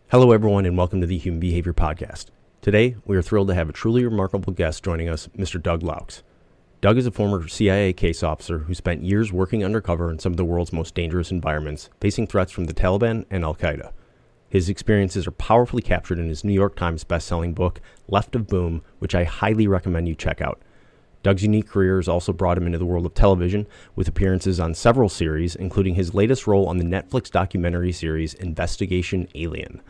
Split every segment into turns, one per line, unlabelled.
Hello, everyone, and welcome to the Human Behavior Podcast. Today, we are thrilled to have a truly remarkable guest joining us, Mr. Doug Laux. Doug is a former CIA case officer who spent years working undercover in some of the world's most dangerous environments, facing threats from the Taliban and Al-Qaeda. His experiences are powerfully captured in his New York Times bestselling book, Left of Boom, which I highly recommend you check out. Doug's unique career has also brought him into the world of television, with appearances on several series, including his latest role on the Netflix documentary series Investigation Alien.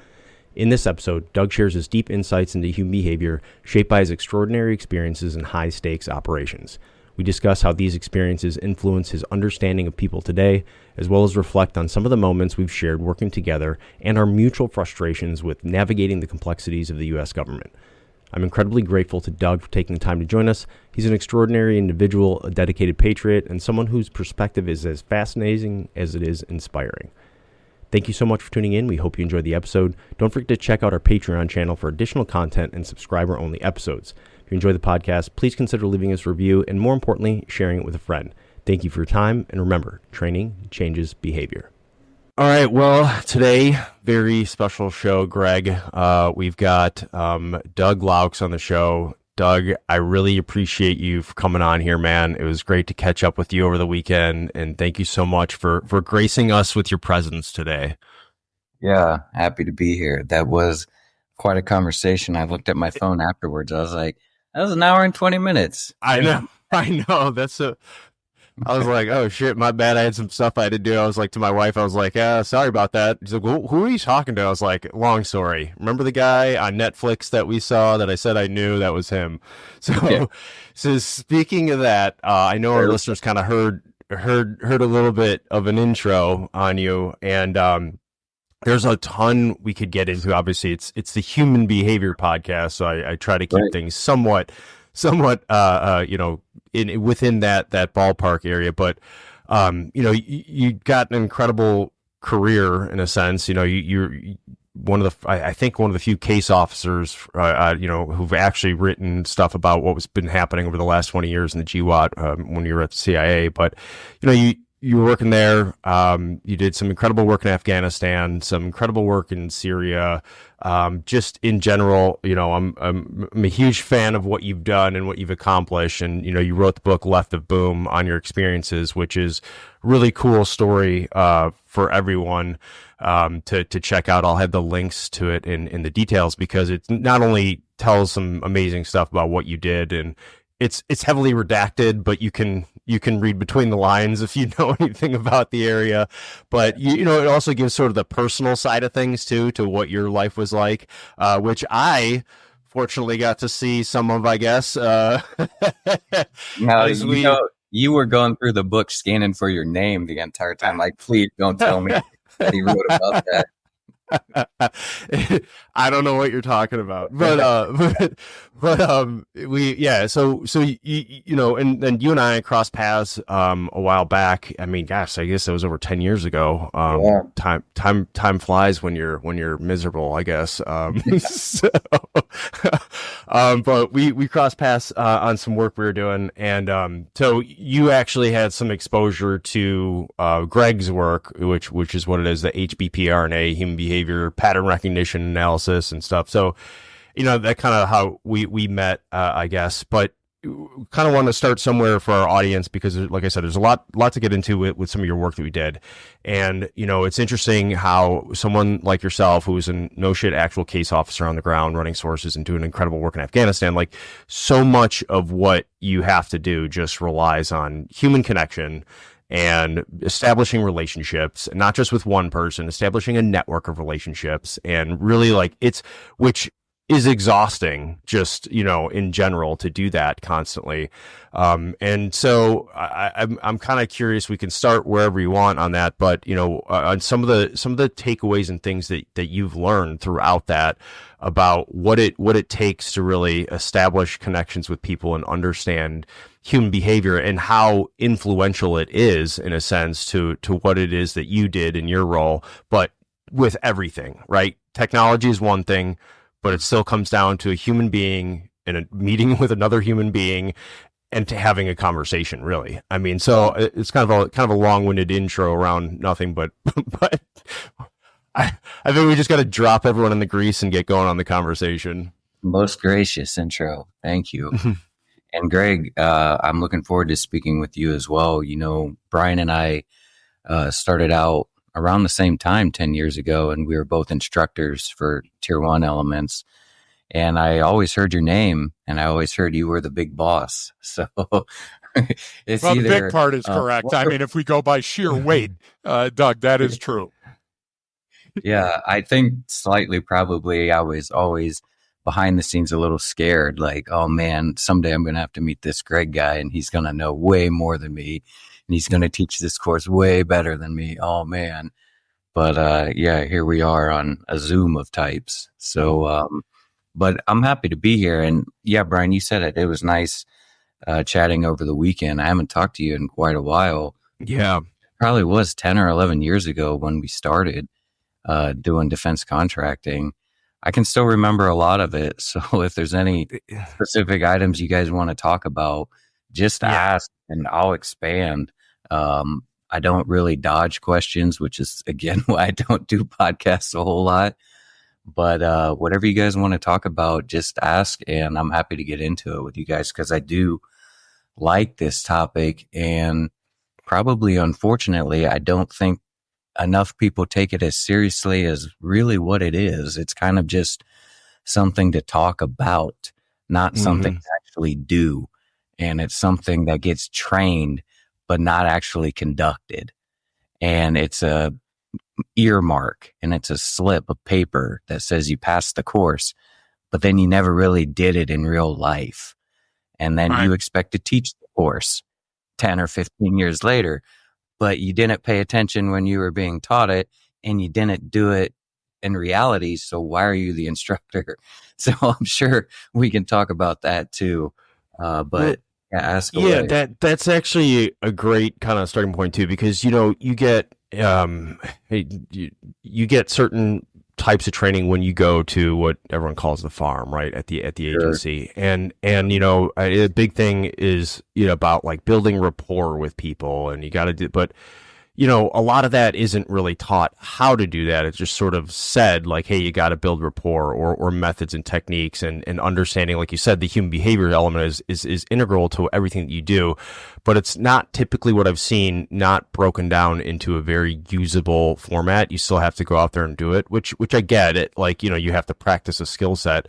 In this episode, Doug shares his deep insights into human behavior shaped by his extraordinary experiences in high-stakes operations. We discuss how these experiences influence his understanding of people today, as well as reflect on some of the moments we've shared working together and our mutual frustrations with navigating the complexities of the U.S. government. I'm incredibly grateful to Doug for taking the time to join us. He's an extraordinary individual, a dedicated patriot, and someone whose perspective is as fascinating as it is inspiring. Thank you so much for tuning in. We hope you enjoyed the episode. Don't forget to check out our Patreon channel for additional content and subscriber-only episodes. If you enjoy the podcast, please consider leaving us a review and, more importantly, sharing it with a friend. Thank you for your time, and remember, training changes behavior. All right, well, today, very special show, Greg. We've got Doug Laux on the show. Doug, I really appreciate you for coming on here, man. It was great to catch up with you over the weekend, and thank you so much for gracing us with your presence today.
Yeah, happy to be here. That was quite a conversation. I looked at my phone afterwards. I was like, that was an hour and 20 minutes.
I know. I was like, oh shit, my bad. I had some stuff I had to do. I was like, to my wife, I was like, sorry about that. She's like, well, who are you talking to? I was like, long story. Remember the guy on Netflix that we saw that I said I knew? That was him. So, yeah. So speaking of that, I know our listeners kind of heard a little bit of an intro on you, and there's a ton we could get into. Obviously, it's the Human Behavior Podcast, so I try to keep things somewhat within that ballpark area. But you got an incredible career in a sense. You're one of the, I think, one of the few case officers who've actually written stuff about what was been happening over the last 20 years in the GWAT when you were at the CIA. But you were working there. You did some incredible work in Afghanistan, some incredible work in Syria. Just in general, I'm a huge fan of what you've done and what you've accomplished. And, you wrote the book Left of Boom on your experiences, which is a really cool story, for everyone, to check out. I'll have the links to it in the details, because it not only tells some amazing stuff about what you did, and it's heavily redacted, but you can read between the lines if you know anything about the area. But it also gives sort of the personal side of things too, to what your life was like, which I fortunately got to see some of, I guess.
Now, you were going through the book scanning for your name the entire time. Like, please don't tell me that he wrote about that.
I don't know what you're talking about, but so and you and I crossed paths a while back. I mean, gosh, I guess that was over 10 years ago. Time flies when you're miserable, I guess. But we crossed paths on some work we were doing, and so you actually had some exposure to Greg's work, which is what it is, the HBPRNA, human behavior pattern recognition analysis and stuff. So, that kind of how we met, I guess. But kind of want to start somewhere for our audience, because, like I said, there's a lot to get into with some of your work that we did. And, it's interesting how someone like yourself, who is a no shit actual case officer on the ground, running sources and doing incredible work in Afghanistan, like, so much of what you have to do just relies on human connection and establishing relationships, not just with one person, establishing a network of relationships, and really, which is exhausting, just, in general, to do that constantly. And so I'm kind of curious, we can start wherever you want on that, but, on some of the takeaways and things that you've learned throughout that, about what it takes to really establish connections with people and understand human behavior, and how influential it is, in a sense, to what it is that you did in your role, but with everything, right? Technology is one thing, but it still comes down to a human being in a meeting with another human being, and to having a conversation, really. I mean, so it's kind of a long-winded intro around nothing, but I think we just got to drop everyone in the grease and get going on the conversation.
Most gracious intro. Thank you. And Greg, I'm looking forward to speaking with you as well. You know, Brian and I started out around the same time 10 years ago, and we were both instructors for Tier 1 elements. And I always heard your name, and I always heard you were the big boss. So it's
well,
either,
the big part is correct. I mean, if we go by sheer weight, Doug, that is true.
Yeah, I think slightly probably I was always behind the scenes a little scared, like, oh man, someday I'm going to have to meet this Greg guy and he's going to know way more than me and he's going to teach this course way better than me. Oh man. But yeah, here we are on a Zoom of types. So, but I'm happy to be here. And yeah, Brian, you said it. It was nice chatting over the weekend. I haven't talked to you in quite a while.
Yeah.
Probably was 10 or 11 years ago when we started doing defense contracting. I can still remember a lot of it. So if there's any specific items you guys want to talk about, just ask and I'll expand. I don't really dodge questions, which is, again, why I don't do podcasts a whole lot. But whatever you guys want to talk about, just ask, and I'm happy to get into it with you guys because I do like this topic. And probably, unfortunately, I don't think enough people take it as seriously as really what it is. It's kind of just something to talk about, not something to actually do. And it's something that gets trained, but not actually conducted. And it's a earmark and it's a slip of paper that says you passed the course, but then you never really did it in real life. And then you expect to teach the course 10 or 15 years later, but you didn't pay attention when you were being taught it and you didn't do it in reality. So why are you the instructor? So I'm sure we can talk about that too. But ask away.
Yeah, that's actually a great kind of starting point too, because, you know, you get you get certain types of training when you go to what everyone calls the farm, right, at the agency, and you know, a big thing is, you know, about like building rapport with people, and you got to do, but you know, a lot of that isn't really taught how to do that. It's just sort of said like, hey, you got to build rapport or methods and techniques and understanding, like you said, the human behavior element is integral to everything that you do, but it's not typically what I've seen, not broken down into a very usable format. You still have to go out there and do it, which I get it. Like, you know, you have to practice a skill set,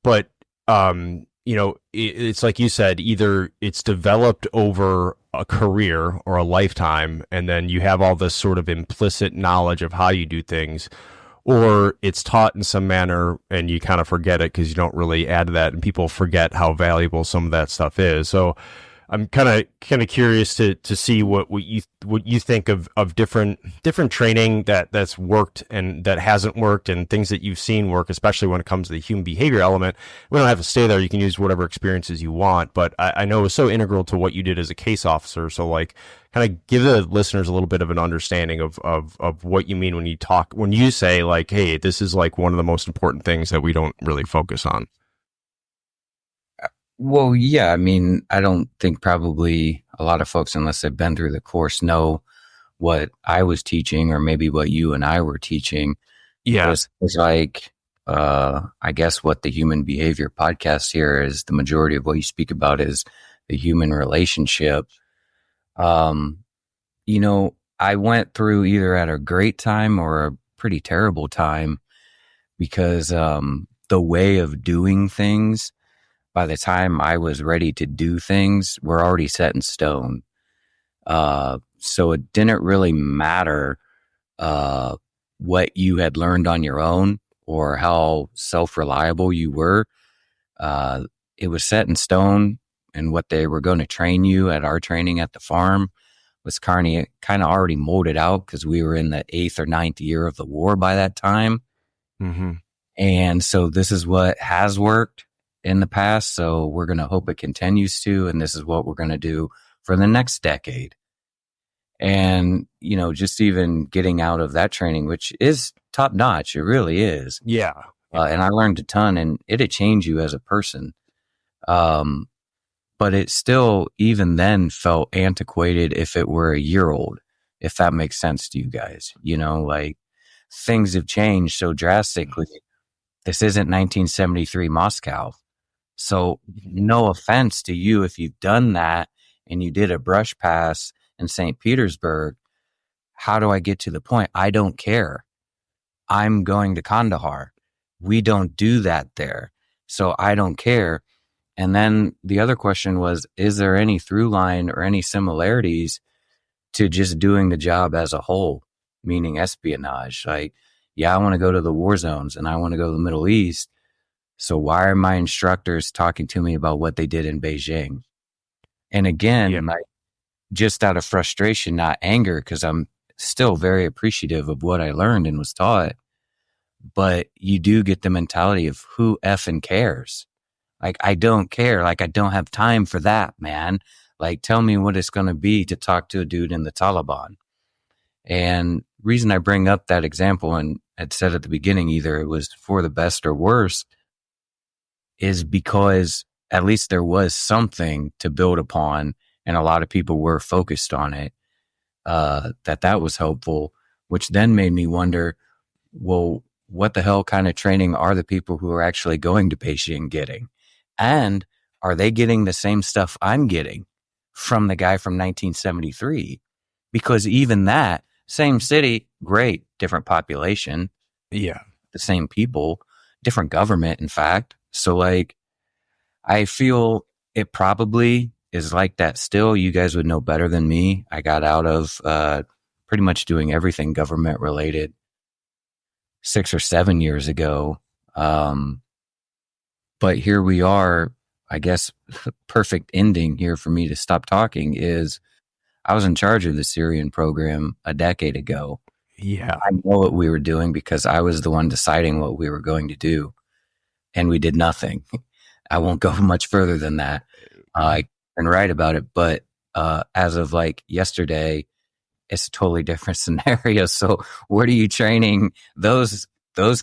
but, you know, it's like you said, either it's developed over a career or a lifetime, and then you have all this sort of implicit knowledge of how you do things, or it's taught in some manner and you kind of forget it because you don't really add to that, and people forget how valuable some of that stuff is. So I'm kind of curious to see what you think of different training that's worked and that hasn't worked, and things that you've seen work, especially when it comes to the human behavior element. We don't have to stay there. You can use whatever experiences you want, but I know it's so integral to what you did as a case officer. So like, kind of give the listeners a little bit of an understanding of what you mean when you say like, hey, this is like one of the most important things that we don't really focus on.
Well, yeah, I mean, I don't think probably a lot of folks, unless they've been through the course, know what I was teaching or maybe what you and I were teaching.
Yeah.
It's like, I guess what the human behavior podcast here is, the majority of what you speak about is the human relationship. You know, I went through either at a great time or a pretty terrible time because the way of doing things, by the time I was ready to do things, were already set in stone. So it didn't really matter what you had learned on your own or how self-reliable you were. It was set in stone, and what they were going to train you at our training at the farm was kind of already molded out because we were in the 8th or 9th year of the war by that time.
Mm-hmm.
And so this is what has worked in the past, so we're going to hope it continues to, and this is what we're going to do for the next decade. And, you know, just even getting out of that training, which is top notch, it really is.
Yeah.
And I learned a ton, and it'll change you as a person. But it still, even then, felt antiquated if it were a year old, if that makes sense to you guys. You know, like things have changed so drastically. This isn't 1973 Moscow. So no offense to you if you've done that and you did a brush pass in St. Petersburg. How do I get to the point? I don't care. I'm going to Kandahar. We don't do that there. So I don't care. And then the other question was, is there any through line or any similarities to just doing the job as a whole, meaning espionage? Like, yeah, I want to go to the war zones and I want to go to the Middle East. So why are my instructors talking to me about what they did in Beijing? And again, like, just out of frustration, not anger, because I'm still very appreciative of what I learned and was taught. But you do get the mentality of who effing cares? Like, I don't care. Like, I don't have time for that, man. Like, tell me what it's going to be to talk to a dude in the Taliban. And reason I bring up that example, and I'd said at the beginning, either it was for the best or worse, is because at least there was something to build upon, and a lot of people were focused on it, that was helpful, which then made me wonder, well, what the hell kind of training are the people who are actually going to Beijing getting? And are they getting the same stuff I'm getting from the guy from 1973? Because even that, same city, great, different population.
Yeah.
The same people, different government, in fact. So, like, I feel it probably is like that still. You guys would know better than me. I got out of pretty much doing everything government related 6 or 7 years ago. But here we are. I guess perfect ending here for me to stop talking is I was in charge of the Syrian program a decade ago.
Yeah.
I know what we were doing because I was the one deciding what we were going to do, and we did nothing. I won't go much further than that. I can write about it, but as of like yesterday, it's a totally different scenario. So what are you training those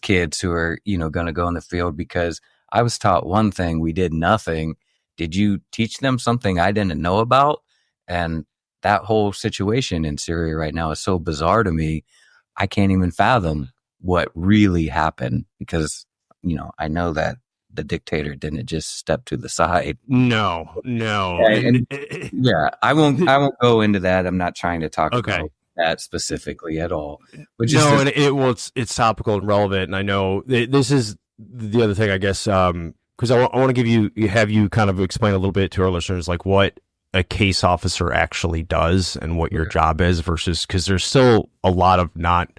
kids who are, going to go in the field? Because I was taught one thing, we did nothing. Did you teach them something I didn't know about? And that whole situation in Syria right now is so bizarre to me. I can't even fathom what really happened because, I know that the dictator didn't just step to the side.
No.
Yeah, I won't go into that. I'm not trying to talk about that specifically at all. But just
it's topical and relevant. And I know this is the other thing, I guess, because I want to have you kind of explain a little bit to our listeners, like what a case officer actually does and what your job is versus, because there's still a lot of not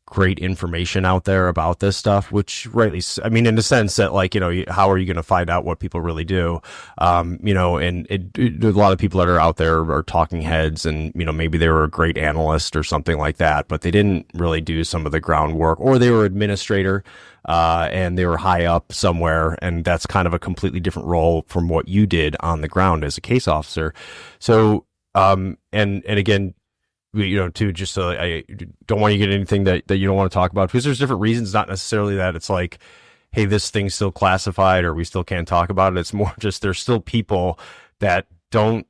great information out there about this stuff, which rightly, I mean, in the sense that, like, how are you going to find out what people really do? And a lot of people that are out there are talking heads and, maybe they were a great analyst or something like that, but they didn't really do some of the groundwork, or they were administrator, and they were high up somewhere. And that's kind of a completely different role from what you did on the ground as a case officer. So, and again, too, just so I don't want you to get anything that you don't want to talk about, because there's different reasons, not necessarily that it's like, hey, this thing's still classified or we still can't talk about it. It's more just there's still people that don't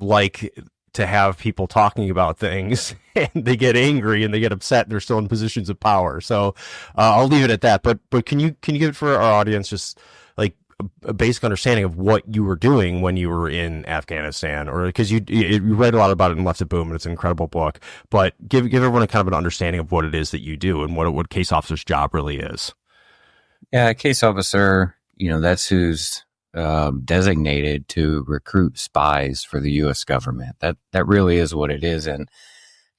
like to have people talking about things, and they get angry and they get upset, and they're still in positions of power. So I'll leave it at that. But can you give for our audience just like a basic understanding of what you were doing when you were in Afghanistan, or because you read a lot about it in Left at Boom, and it's an incredible book, but give everyone a kind of an understanding of what it is that you do and what case officer's job really is.
Yeah, a case officer, that's who's designated to recruit spies for the U.S. government. That really is what it is. And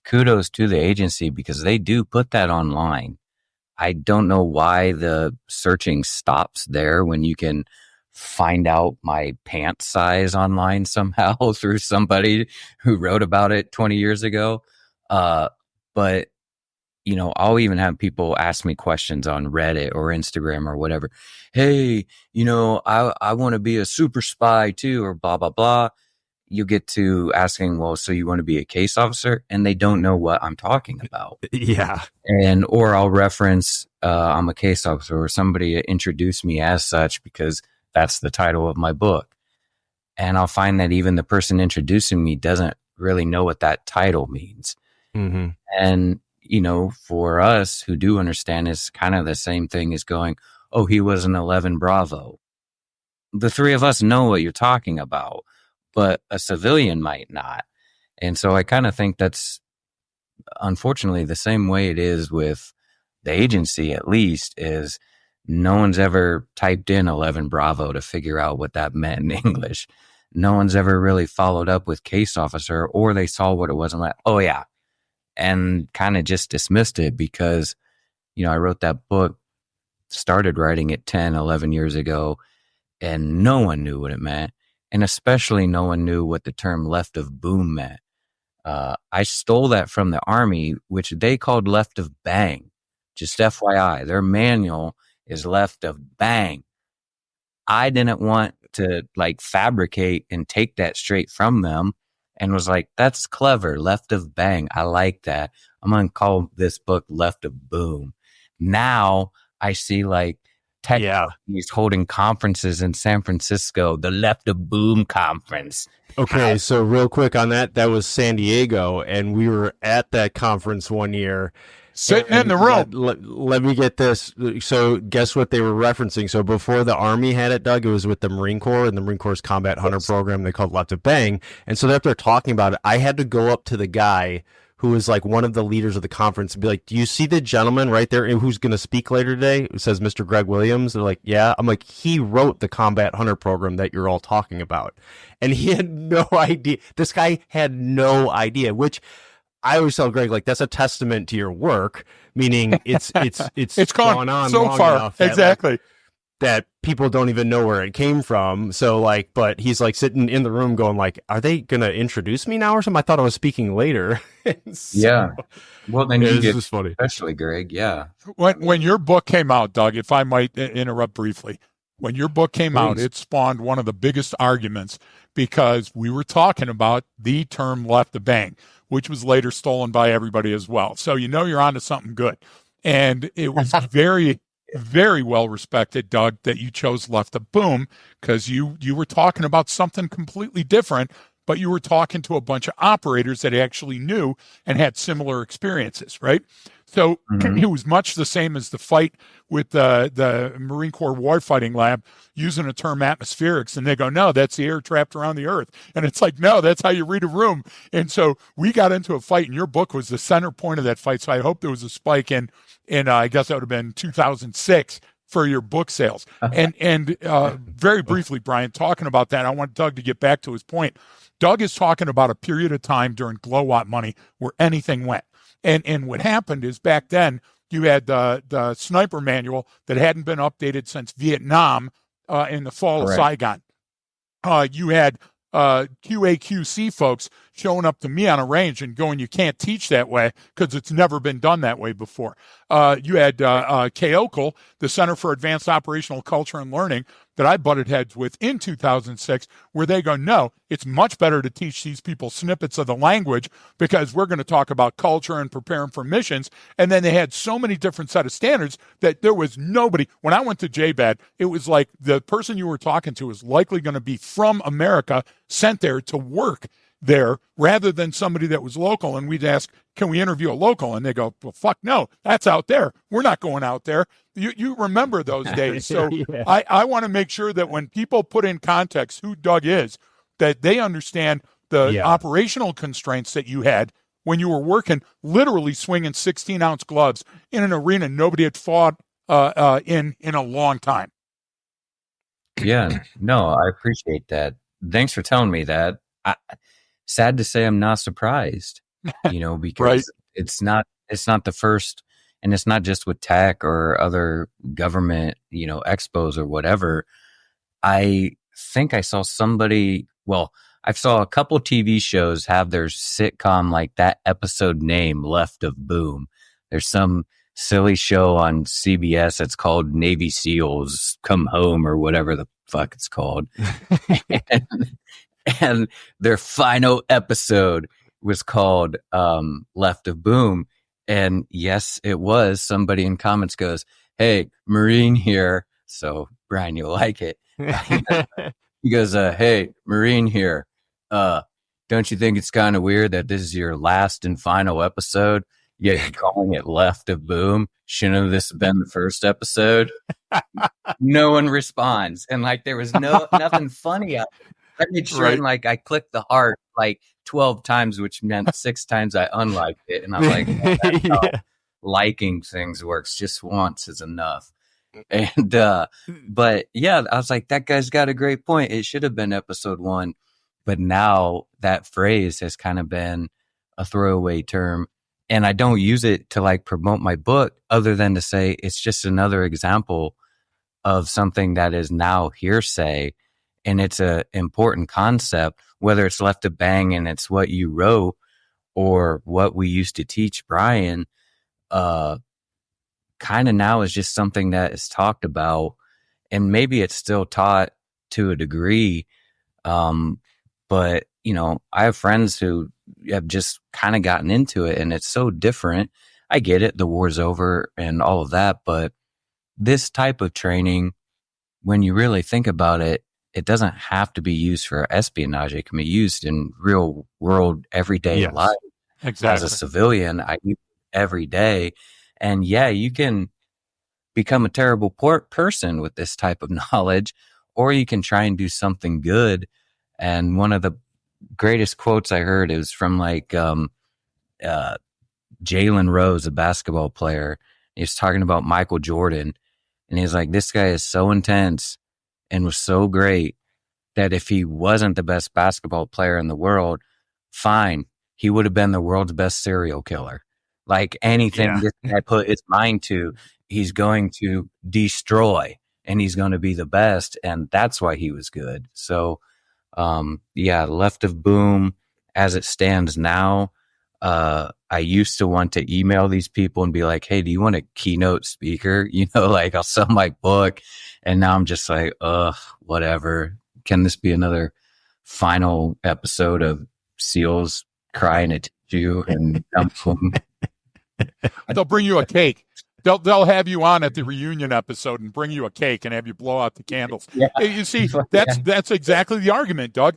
kudos to the agency because they do put that online. I don't know why the searching stops there when you can find out my pant size online somehow through somebody who wrote about it 20 years ago. But, I'll even have people ask me questions on Reddit or Instagram or whatever. Hey, I want to be a super spy too, or blah, blah, blah. You get to asking, well, so you want to be a case officer? And they don't know what I'm talking about.
Yeah.
Or I'll reference, I'm a case officer, or somebody introduced me as such because that's the title of my book. And I'll find that even the person introducing me doesn't really know what that title means.
Mm-hmm.
And, for us who do understand, it's kind of the same thing as going, oh, he was an 11 Bravo. The three of us know what you're talking about, but a civilian might not. And so I kind of think that's unfortunately the same way it is with the agency, at least, is no one's ever typed in 11 Bravo to figure out what that meant in English. No one's ever really followed up with case officer, or they saw what it was and like, oh yeah, and kind of just dismissed it because, I wrote that book, started writing it 10, 11 years ago, and no one knew what it meant. And especially no one knew what the term left of boom meant. I stole that from the Army, which they called left of bang. Just FYI, their manual is left of bang. I didn't want to fabricate and take that straight from them, and was like, that's clever. Left of bang. I like that. I'm going to call this book Left of Boom. Now I see tech companies holding conferences in San Francisco, the Left of Boom conference.
Okay, so real quick on that was San Diego, and we were at that conference one year.
Sitting in the room.
Let me get this. So guess what they were referencing? So before the Army had it, Doug, it was with the Marine Corps, and the Marine Corps Combat Hunter program. They called Left of Bang. And so after talking about it, I had to go up to the guy who was one of the leaders of the conference and be like, do you see the gentleman right there who's going to speak later today? It says Mr. Greg Williams. They're like, yeah. I'm like, he wrote the Combat Hunter program that you're all talking about. And he had no idea. This guy had no idea, which I always tell Greg, that's a testament to your work, meaning it's gone on
so
long
far
enough that,
exactly
that people don't even know where it came from. So but he's sitting in the room going are they gonna introduce me now or something? I thought I was speaking later.
Yeah. Well, then you get,
funny.
Especially Greg. Yeah.
When your book came out, Doug, if I might interrupt briefly, when your book came out, it spawned one of the biggest arguments because we were talking about the term left of bang, which was later stolen by everybody as well. So you're onto something good. And it was very, very well respected, Doug, that you chose left of boom because you were talking about something completely different, but you were talking to a bunch of operators that actually knew and had similar experiences, right? So it was much the same as the fight with the Marine Corps Warfighting Lab using the term atmospherics. And they go, no, that's the air trapped around the earth. And it's like, no, that's how you read a room. And so we got into a fight, and your book was the center point of that fight. So I hope there was a spike in I guess that would have been 2006 for your book sales. And very briefly, Brian, talking about that, I want Doug to get back to his point. Doug is talking about a period of time during Glow-Watt money where anything went. And what happened is back then you had the sniper manual that hadn't been updated since Vietnam in the fall of Saigon. You had QA/QC folks showing up to me on a range and going, you can't teach that way because it's never been done that way before. You had KOCL, the Center for Advanced Operational Culture and Learning, that I butted heads with in 2006, where they go, no, it's much better to teach these people snippets of the language because we're going to talk about culture and prepare them for missions. And then they had so many different set of standards that there was nobody. When I went to JBAD, it was like the person you were talking to is likely going to be from America, sent there to work there rather than somebody that was local. And we'd ask, can we interview a local? And they go, well, fuck no, that's out there. We're not going out there. You remember those days. So yeah. I want to make sure that when people put in context who Doug is, that they understand the operational constraints that you had when you were working, literally swinging 16-ounce gloves in an arena nobody had fought in a long time.
Yeah, no, I appreciate that. Thanks for telling me that. Sad to say I'm not surprised, because
right.
it's not the first, and it's not just with tech or other government, expos or whatever. I think I saw I saw a couple TV shows have their sitcom like that episode name Left of Boom. There's some silly show on CBS that's called Navy SEALs Come Home or whatever the fuck it's called. And their final episode was called Left of Boom. And yes, it was. Somebody in comments goes, hey, Marine here. So, Brian, you'll like it. He goes, hey, Marine here. Don't you think it's kind of weird that this is your last and final episode? Yeah, calling it left of boom. Shouldn't have this been the first episode? No one responds. And like there was nothing funny. I made sure
Right.
and like I clicked the heart like 12 times, which meant 6 times I unliked it. And I was like, oh, that's how liking things works. Just once is enough. And but yeah, I was like, that guy's got a great point. It should have been episode 1. But now that phrase has kind of been a throwaway term. And I don't use it to like promote my book other than to say it's just another example of something that is now hearsay. And it's a important concept, whether it's left to bang and it's what you wrote or what we used to teach Brian, kind of now is just something that is talked about, and maybe it's still taught to a degree. But you know, I have friends who have just kind of gotten into it and it's so different. I get it. The war's over and all of that. But this type of training, when you really think about it, it doesn't have to be used for espionage. It can be used in real world, everyday life.
Exactly.
As a civilian, I use it every day. And yeah, you can become a terrible person with this type of knowledge, or you can try and do something good. And one of the greatest quotes I heard is from like Jalen Rose, a basketball player. He's talking about Michael Jordan. And he's like, this guy is so intense and was so great that if he wasn't the best basketball player in the world, fine, he would have been the world's best serial killer. Like anything this guy put his mind to, he's going to destroy and he's going to be the best. And that's why he was good. So, left of boom as it stands now. I used to want to email these people and be like, hey, do you want a keynote speaker? You know, like I'll sell my book. And now I'm just like, whatever. Can this be another final episode of SEALs crying at you and
they'll bring you a cake. They'll have you on at the reunion episode and bring you a cake and have you blow out the candles. Yeah. You see, that's exactly the argument, Doug.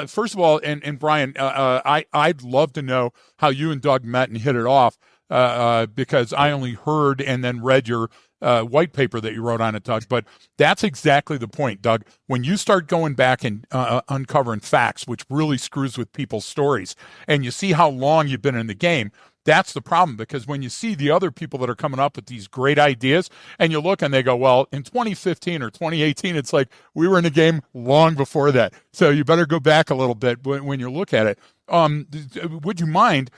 First of all, and Brian, I'd love to know how you and Doug met and hit it off, because I only heard and then read your white paper that you wrote on it, Doug. But that's exactly the point, Doug. When you start going back and uncovering facts, which really screws with people's stories, and you see how long you've been in the game, that's the problem, because when you see the other people that are coming up with these great ideas and you look and they go, well, in 2015 or 2018, it's like we were in the game long before that. So you better go back a little bit when you look at it. Would you mind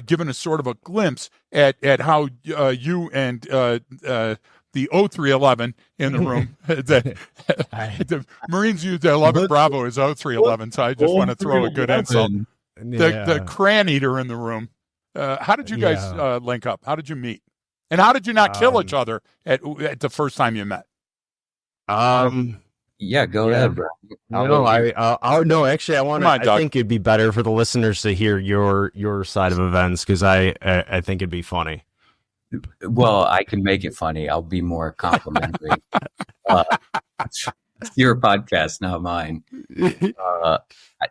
giving us sort of a glimpse at how you and the 0311 in the room, the Marines use their 11 Bravo as 0311, so I just want to throw a good insult. The cran eater in the room. How did you guys link up? How did you meet? And how did you not kill each other at the first time you met?
Go ahead, bro.
No, actually, I think it'd be better for the listeners to hear your side of events, because I think it'd be funny.
Well, I can make it funny. I'll be more complimentary. Your podcast, not mine.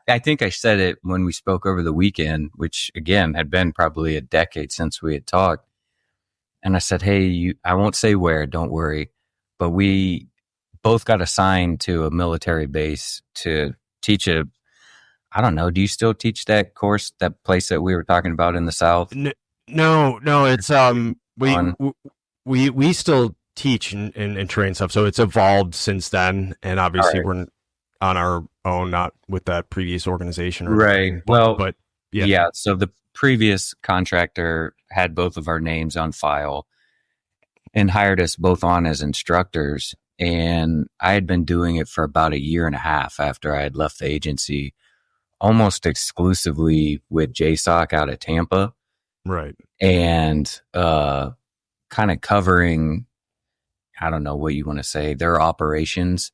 I think I said it when we spoke over the weekend, which again had been probably a decade since we had talked. And I said, hey, I won't say where, don't worry. But we both got assigned to a military base to teach I don't know, do you still teach that course, that place that we were talking about in the South?
No, it's, we still teach and train stuff. So it's evolved since then. And obviously we're on our own, not with that previous organization.
Right. But yeah. So the previous contractor had both of our names on file and hired us both on as instructors. And I had been doing it for about 1.5 years after I had left the agency, almost exclusively with JSOC out of Tampa.
Right.
And kind of covering, I don't know what you want to say, their operations,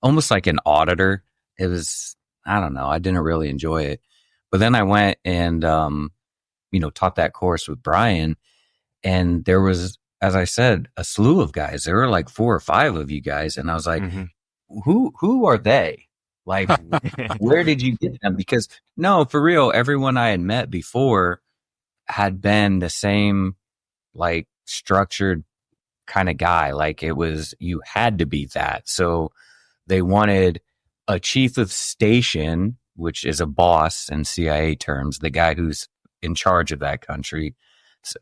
almost like an auditor. It was, I don't know, I didn't really enjoy it. But then I went and, taught that course with Brian. And there was, as I said, a slew of guys. There were like 4 or 5 of you guys. And I was like, who are they? Like, where did you get them? Because no, for real, everyone I had met before, had been the same, like, structured kind of guy. Like, it was, you had to be that. So they wanted a chief of station, which is a boss in CIA terms, the guy who's in charge of that country,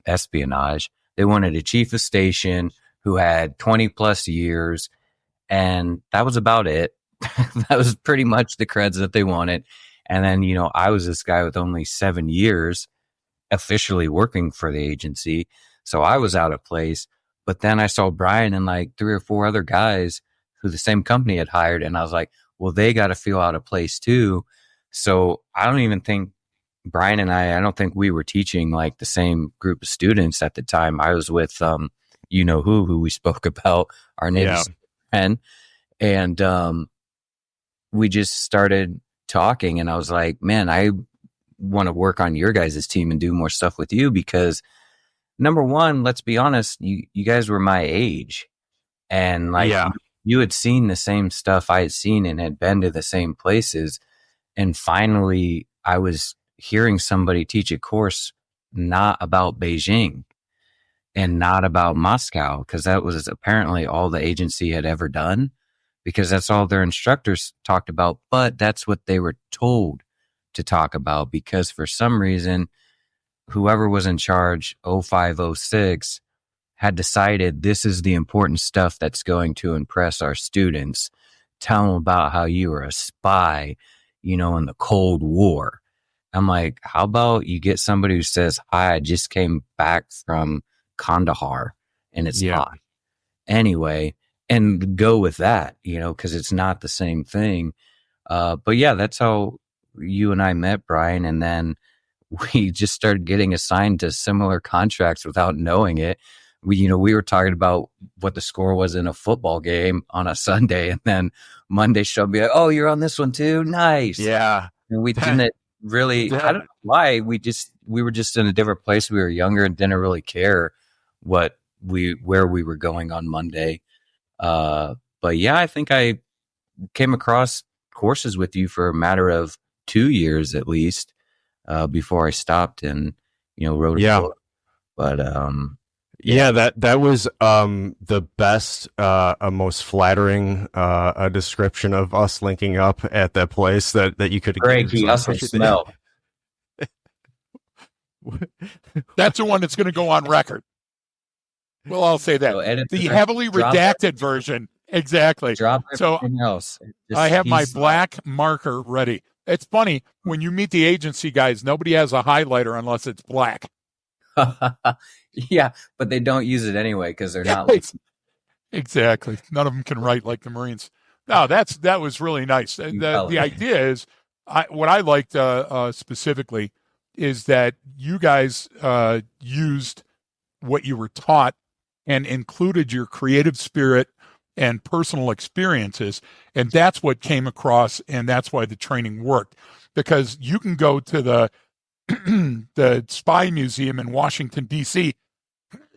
espionage. They wanted a chief of station who had 20 plus years, and that was about it. That was pretty much the creds that they wanted. And then, I was this guy with only 7 years officially working for the agency. So I was out of place. But then I saw Brian and like 3 or 4 other guys who the same company had hired. And I was like, well, they got to feel out of place too. So I don't even think Brian and I don't think we were teaching like the same group of students at the time. I was with, who we spoke about, our neighbor's friend. And we just started talking, and I was like, man, I want to work on your guys' team and do more stuff with you because, number one, let's be honest, you guys were my age, and like you had seen the same stuff I had seen and had been to the same places. And finally, I was hearing somebody teach a course not about Beijing and not about Moscow, because that was apparently all the agency had ever done, because that's all their instructors talked about. But that's what they were told to talk about, because for some reason, whoever was in charge, 0506, had decided this is the important stuff that's going to impress our students. Tell them about how you were a spy, in the Cold War. I'm like, how about you get somebody who says, hi, I just came back from Kandahar and it's hot. Anyway, and go with that, because it's not the same thing. But yeah, that's how you and I met, Brian. And then we just started getting assigned to similar contracts without knowing it. We were talking about what the score was in a football game on a Sunday, and then Monday she'll be like, oh, you're on this one too? Nice.
Yeah.
And we didn't really, I don't know why, we were just in a different place. We were younger and didn't really care where we were going on Monday. But yeah, I think I came across courses with you for a matter of 2 years at least, before I stopped and, wrote a book. But,
that was the best, most flattering description of us linking up at that place that you could.
Greg, he also smelled.
That's the one that's going to go on record. Well, I'll say that. So the heavily redacted version. Exactly. So
else.
I have my black marker ready. It's funny, when you meet the agency guys, nobody has a highlighter unless it's black.
Yeah, but they don't use it anyway because they're not.
Exactly. None of them can write like the Marines. No, that was really nice. And the idea is, what I liked specifically is that you guys used what you were taught and included your creative spirit and personal experiences. And that's what came across, and that's why the training worked. Because you can go to the the Spy Museum in Washington, D.C.,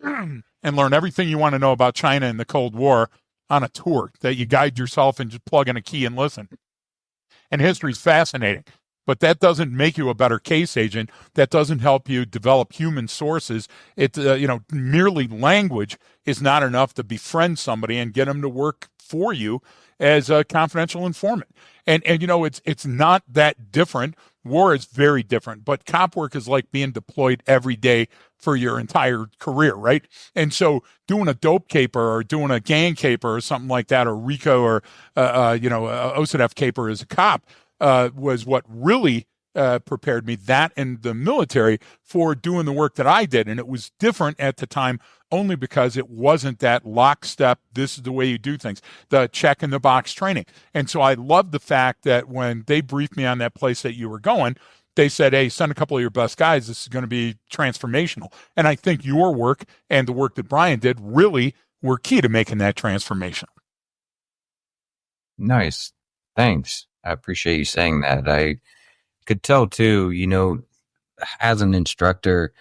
and learn everything you want to know about China and the Cold War on a tour that you guide yourself and just plug in a key and listen. And history's fascinating. But that doesn't make you a better case agent. That doesn't help you develop human sources. It, merely language is not enough to befriend somebody and get them to work for you as a confidential informant. And it's not that different. War is very different, but cop work is like being deployed every day for your entire career, right? And so doing a dope caper or doing a gang caper or something like that, or RICO or, OCDF caper as a cop, was what really prepared me, that and the military, for doing the work that I did. And it was different at the time only because it wasn't that lockstep, this is the way you do things, the check in the box training. And so I love the fact that when they briefed me on that place that you were going, they said, hey, send a couple of your best guys. This is going to be transformational. And I think your work and the work that Brian did really were key to making that transformation.
Nice. Thanks. I appreciate you saying that. I could tell too, as an instructor,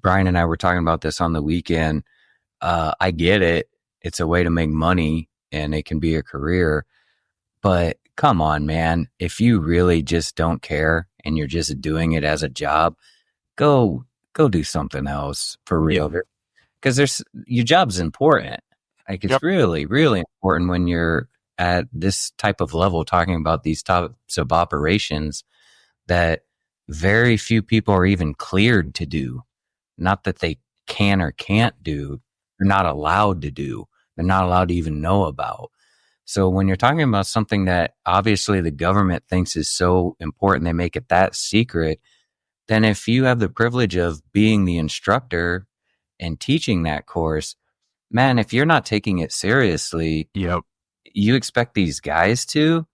Brian and I were talking about this on the weekend. I get it. It's a way to make money and it can be a career, but come on, man. If you really just don't care and you're just doing it as a job, go go do something else for real. Because your job's important. Like it's really, really important when you're at this type of level talking about these types of operations that very few people are even cleared to do. Not that they can or can't do, they're not allowed to do. They're not allowed to even know about. So when you're talking about something that obviously the government thinks is so important, they make it that secret, then if you have the privilege of being the instructor and teaching that course, man, if you're not taking it seriously, you expect these guys to,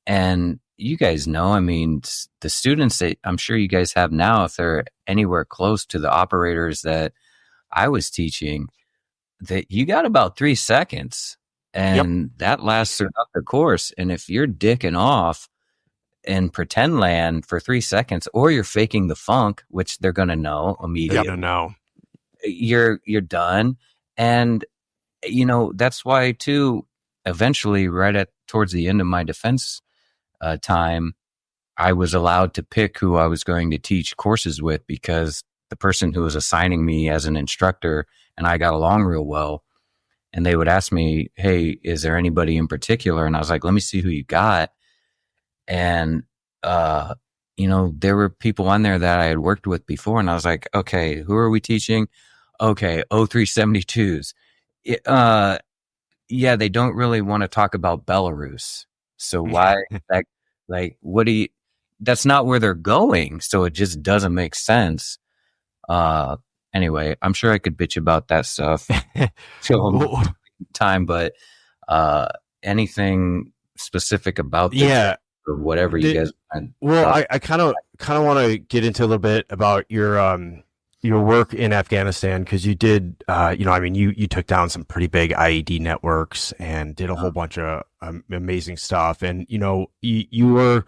and you guys know, I mean, the students that I'm sure you guys have now, if they're anywhere close to the operators that I was teaching, that you got about 3 seconds and that lasts throughout the course. And if you're dicking off in pretend land for 3 seconds, or you're faking the funk, which they're going to know immediately, you're done. And, that's why too, eventually towards the end of my defense time, I was allowed to pick who I was going to teach courses with, because the person who was assigning me as an instructor and I got along real well. And they would ask me, hey, is there anybody in particular? And I was like, let me see who you got. And, there were people on there that I had worked with before. And I was like, okay, who are we teaching? Okay, 0372s. Yeah, they don't really want to talk about Belarus. So why, that's not where they're going. So it just doesn't make sense. Anyway, I'm sure I could bitch about that stuff till time, but anything specific about this, or whatever you guys.
I kind of want to get into a little bit about your work in Afghanistan, because you did, you took down some pretty big IED networks and did a whole bunch of amazing stuff, and you were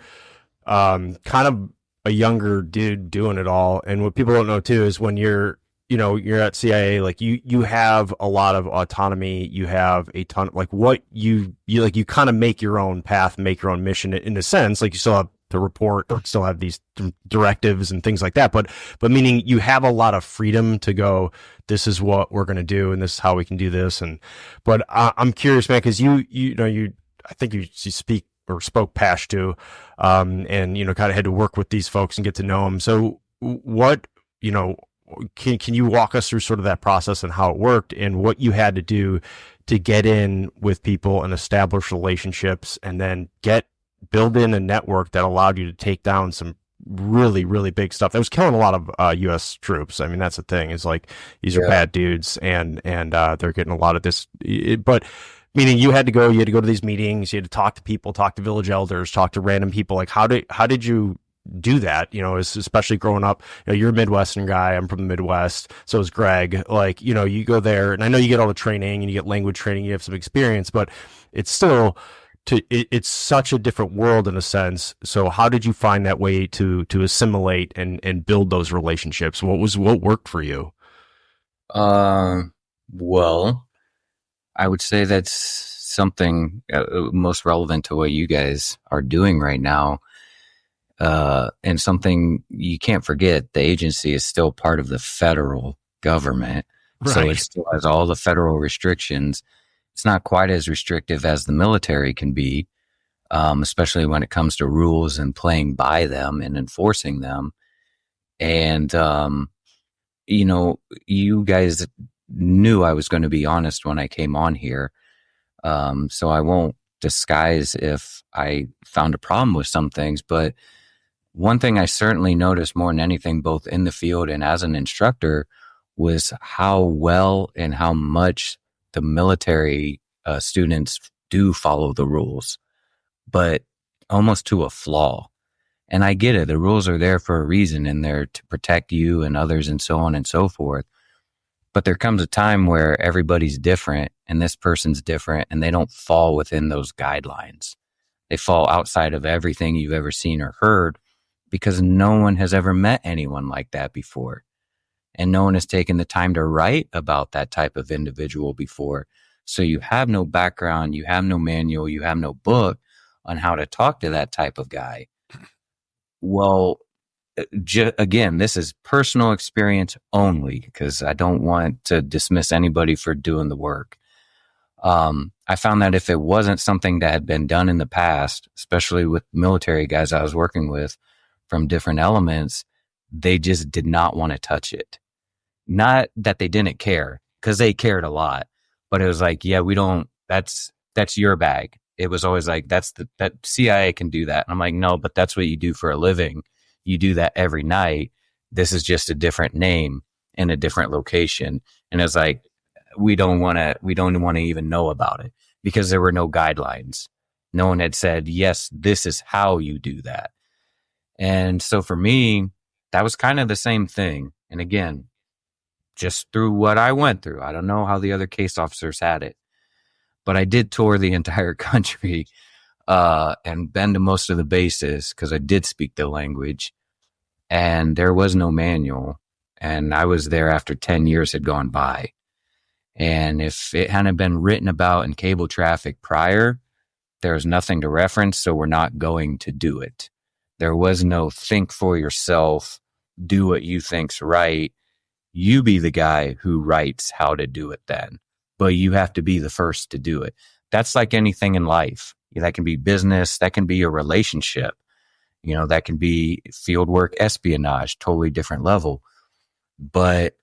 kind of a younger dude doing it all. And what people don't know too is when you're at CIA, like you have a lot of autonomy. You have a ton of what you kind of make your own path, make your own mission in a sense. Like you still have to report, still have these directives and things like that. But meaning you have a lot of freedom to go, this is what we're going to do, and this is how we can do this. But I'm curious, man, because I think you speak or spoke Pashto, and kind of had to work with these folks and get to know them. So what, can you walk us through sort of that process and how it worked and what you had to do to get in with people and establish relationships, and then build in a network that allowed you to take down some really, really big stuff that was killing a lot of U.S. troops. I mean, that's the thing, is like these are bad dudes, and they're getting a lot of this. But meaning you had to go to these meetings, you had to talk to people, talk to village elders, talk to random people. Like how did you do that? Especially growing up, you're a Midwestern guy. I'm from the Midwest. So is Greg. Like, you go there, and I know you get all the training and you get language training, you have some experience, but it's still it's such a different world in a sense. So how did you find that way to assimilate and build those relationships? What worked for you?
Well, I would say that's something most relevant to what you guys are doing right now. And something you can't forget, the agency is still part of the federal government. Right. So it still has all the federal restrictions. It's not quite as restrictive as the military can be, especially when it comes to rules and playing by them and enforcing them. And, you guys knew I was going to be honest when I came on here. So I won't disguise if I found a problem with some things, but one thing I certainly noticed more than anything, both in the field and as an instructor, was how well and how much the military students do follow the rules, but almost to a flaw. And I get it. The rules are there for a reason, and they're to protect you and others and so on and so forth. But there comes a time where everybody's different and this person's different, and they don't fall within those guidelines. They fall outside of everything you've ever seen or heard, because no one has ever met anyone like that before. And no one has taken the time to write about that type of individual before. So you have no background, you have no manual, you have no book on how to talk to that type of guy. Well, again, this is personal experience only, because I don't want to dismiss anybody for doing the work. I found that if it wasn't something that had been done in the past, especially with military guys I was working with from different elements, they just did not want to touch it. Not that they didn't care, because they cared a lot, but it was like, yeah, we don't, that's your bag. It was always like, that CIA can do that. And I'm like, no, but that's what you do for a living. You do that every night. This is just a different name in a different location. And it's like, we don't want to even know about it, because there were no guidelines. No one had said, yes, this is how you do that. And so for me, that was kind of the same thing. And again, just through what I went through, I don't know how the other case officers had it, but I did tour the entire country and been to most of the bases, because I did speak the language, and there was no manual. And I was there after 10 years had gone by. And if it hadn't been written about in cable traffic prior, there was nothing to reference, so we're not going to do it. There was no think for yourself, do what you think's right. You be the guy who writes how to do it then, but you have to be the first to do it. That's like anything in life. That can be business, that can be a relationship, that can be field work, espionage, totally different level. But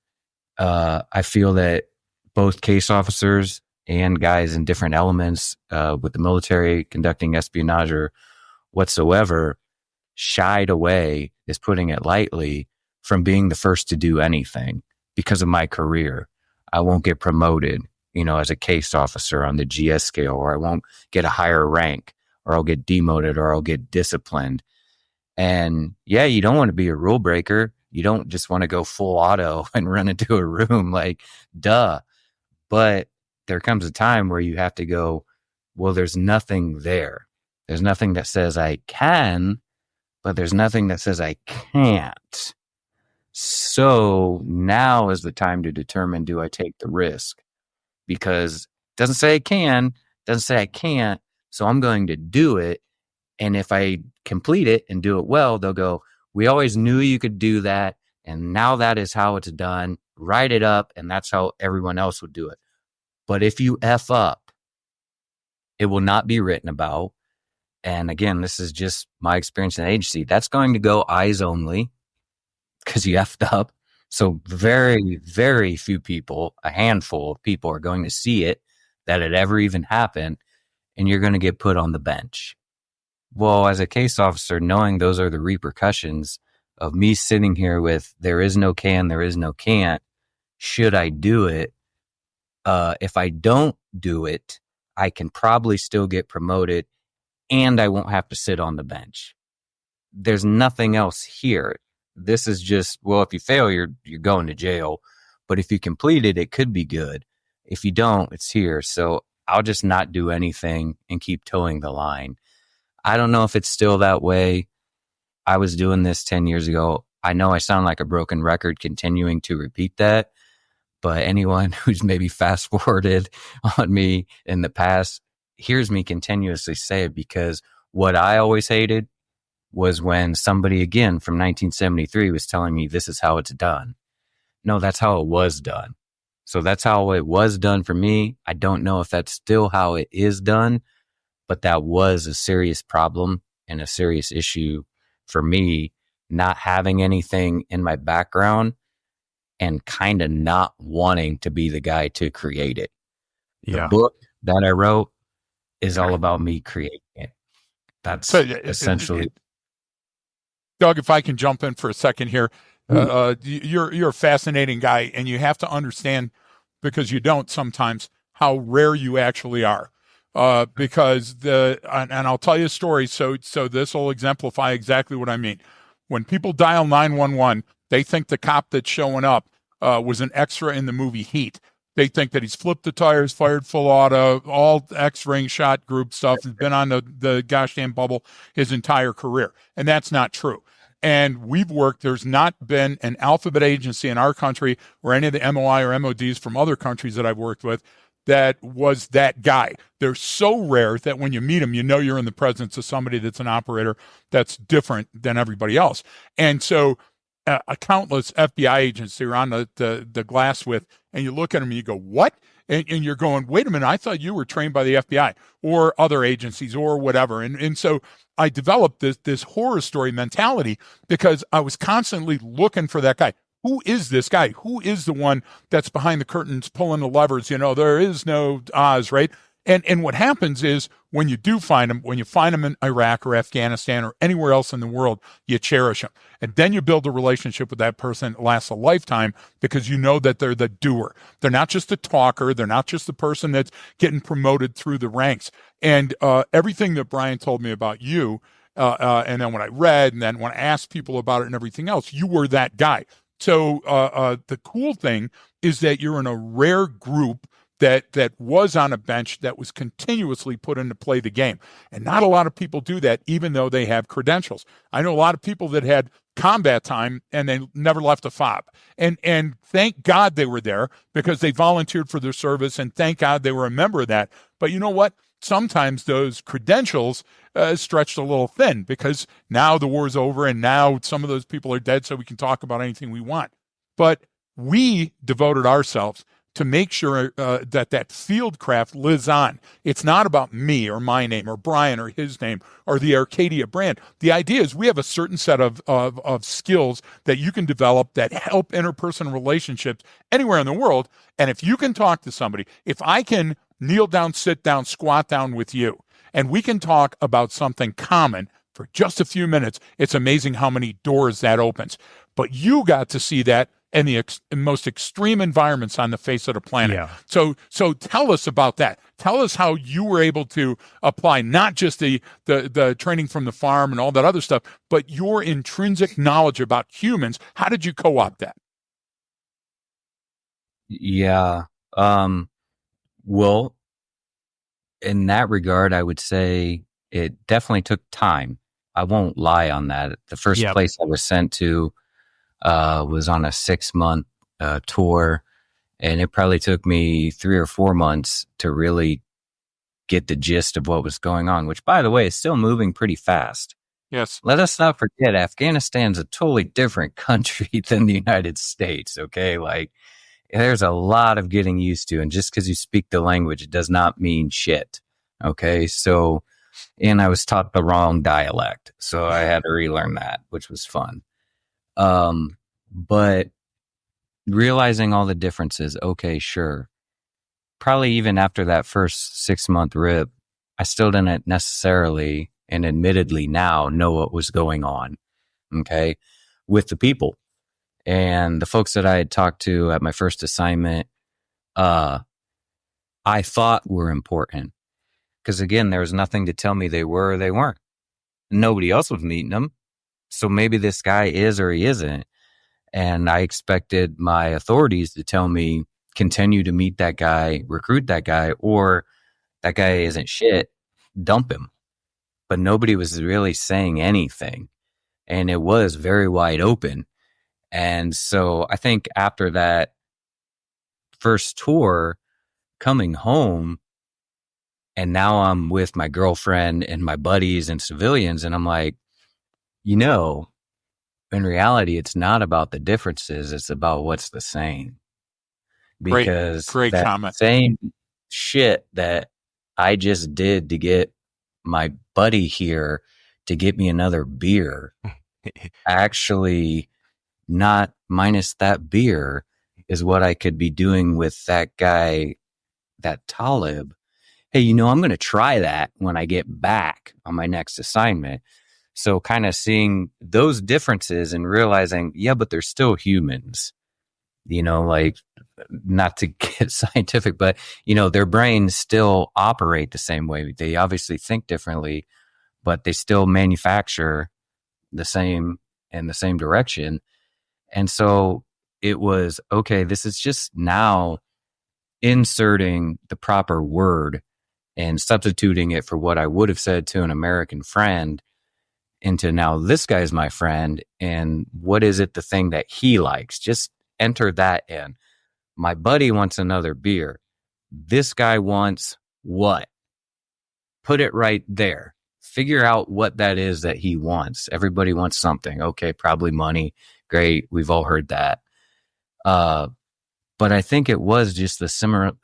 I feel that both case officers and guys in different elements with the military conducting espionage or whatsoever shied away, is putting it lightly, from being the first to do anything because of my career. I won't get promoted, as a case officer on the GS scale, or I won't get a higher rank, or I'll get demoted, or I'll get disciplined. And yeah, you don't want to be a rule breaker. You don't just want to go full auto and run into a room, like, duh. But there comes a time where you have to go, well, there's nothing there. There's nothing that says I can, but there's nothing that says I can't. So now is the time to determine, do I take the risk? Because it doesn't say I can, doesn't say I can't. So I'm going to do it. And if I complete it and do it well, they'll go, we always knew you could do that. And now that is how it's done. Write it up. And that's how everyone else would do it. But if you F up, it will not be written about. And again, this is just my experience in agency. That's going to go eyes only, because you effed up. So very, very few people, a handful of people, are going to see it, that it ever even happened, and you're going to get put on the bench. Well, as a case officer, knowing those are the repercussions of me sitting here with, there is no can, there is no can't, should I do it? If I don't do it, I can probably still get promoted, and I won't have to sit on the bench. There's nothing else here. This is just, well, if you fail, you're going to jail. But if you complete it, it could be good. If you don't, it's here. So I'll just not do anything and keep towing the line. I don't know if it's still that way. I was doing this 10 years ago. I know I sound like a broken record continuing to repeat that, but anyone who's maybe fast forwarded on me in the past hears me continuously say it, because what I always hated was when somebody, again, from 1973 was telling me this is how it's done. No, that's how it was done. So that's how it was done for me. I don't know if that's still how it is done, but that was a serious problem and a serious issue for me, not having anything in my background and kind of not wanting to be the guy to create it.
Yeah.
The book that I wrote is all about me creating it. That's essentially...
Doug, if I can jump in for a second here, you're a fascinating guy, and you have to understand, because you don't sometimes, how rare you actually are. Because and I'll tell you a story, so this will exemplify exactly what I mean. When people dial 911, they think the cop that's showing up was an extra in the movie Heat. They think that he's flipped the tires, fired full auto, all X-ring shot group stuff, has been on the gosh damn bubble his entire career. And that's not true. And there's not been an alphabet agency in our country or any of the MOI or MODs from other countries that I've worked with that was that guy. They're so rare that when you meet them, you know you're in the presence of somebody that's an operator that's different than everybody else. And so a countless FBI agents you're on the glass with, and you look at them and you go, what? And you're going, wait a minute, I thought you were trained by the FBI or other agencies or whatever. And so I developed this horror story mentality because I was constantly looking for that guy. Who is this guy? Who is the one that's behind the curtains pulling the levers? There is no Oz, right? And what happens is when you do find them, when you find them in Iraq or Afghanistan or anywhere else in the world, you cherish them. And then you build a relationship with that person that lasts a lifetime because you know that they're the doer. They're not just a talker. They're not just the person that's getting promoted through the ranks. And everything that Brian told me about you, and then when I read, and then when I asked people about it and everything else, you were that guy. So the cool thing is that you're in a rare group that was on a bench that was continuously put in to play the game. And not a lot of people do that, even though they have credentials. I know a lot of people that had combat time and they never left a fob. And thank God they were there because they volunteered for their service, and thank God they were a member of that. But you know what? Sometimes those credentials stretched a little thin because now the war's over and now some of those people are dead, so we can talk about anything we want. But we devoted ourselves to make sure that field craft lives on. It's not about me or my name or Brian or his name or the Arcadia brand. The idea is we have a certain set of skills that you can develop that help interpersonal relationships anywhere in the world. And if you can talk to somebody, if I can kneel down, sit down, squat down with you, and we can talk about something common for just a few minutes, it's amazing how many doors that opens. But you got to see that in the most extreme environments on the face of the planet.
Yeah.
So tell us about that. Tell us how you were able to apply not just the training from the farm and all that other stuff, but your intrinsic knowledge about humans. How did you co-opt that?
Yeah. Well, in that regard, I would say it definitely took time. I won't lie on that. The first place I was sent to was on a 6-month tour, and it probably took me 3 or 4 months to really get the gist of what was going on, which, by the way, is still moving pretty fast.
Yes.
Let us not forget, Afghanistan's a totally different country than the United States, okay? Like, there's a lot of getting used to, and just because you speak the language, it does not mean shit, okay? So, and I was taught the wrong dialect, so I had to relearn that, which was fun. But realizing all the differences, okay, sure. Probably even after that first 6-month rip, I still didn't necessarily, and admittedly now, know what was going on, okay, with the people. And the folks that I had talked to at my first assignment, I thought were important. Because again, there was nothing to tell me they were or they weren't. Nobody else was meeting them. So maybe this guy is or he isn't. And I expected my authorities to tell me, continue to meet that guy, recruit that guy, or that guy isn't shit, dump him. But nobody was really saying anything. And it was very wide open. And so I think after that first tour, coming home, and now I'm with my girlfriend and my buddies and civilians, and I'm like, in reality, it's not about the differences. It's about what's the same. Because
great
that
comment.
Same shit that I just did to get my buddy here to get me another beer, actually not minus that beer is what I could be doing with that guy, that Talib. Hey, I'm going to try that when I get back on my next assignment. So kind of seeing those differences and realizing, but they're still humans, like not to get scientific, but, their brains still operate the same way. They obviously think differently, but they still manufacture the same in the same direction. And so it was, okay, this is just now inserting the proper word and substituting it for what I would have said to an American friend into now this guy's my friend, and what is it, the thing that he likes? Just enter that in. My buddy wants another beer. this guy wants what? Put it right there. Figure out what that is that he wants. Everybody wants something. Okay, probably money. Great. We've all heard that. But I think it was just the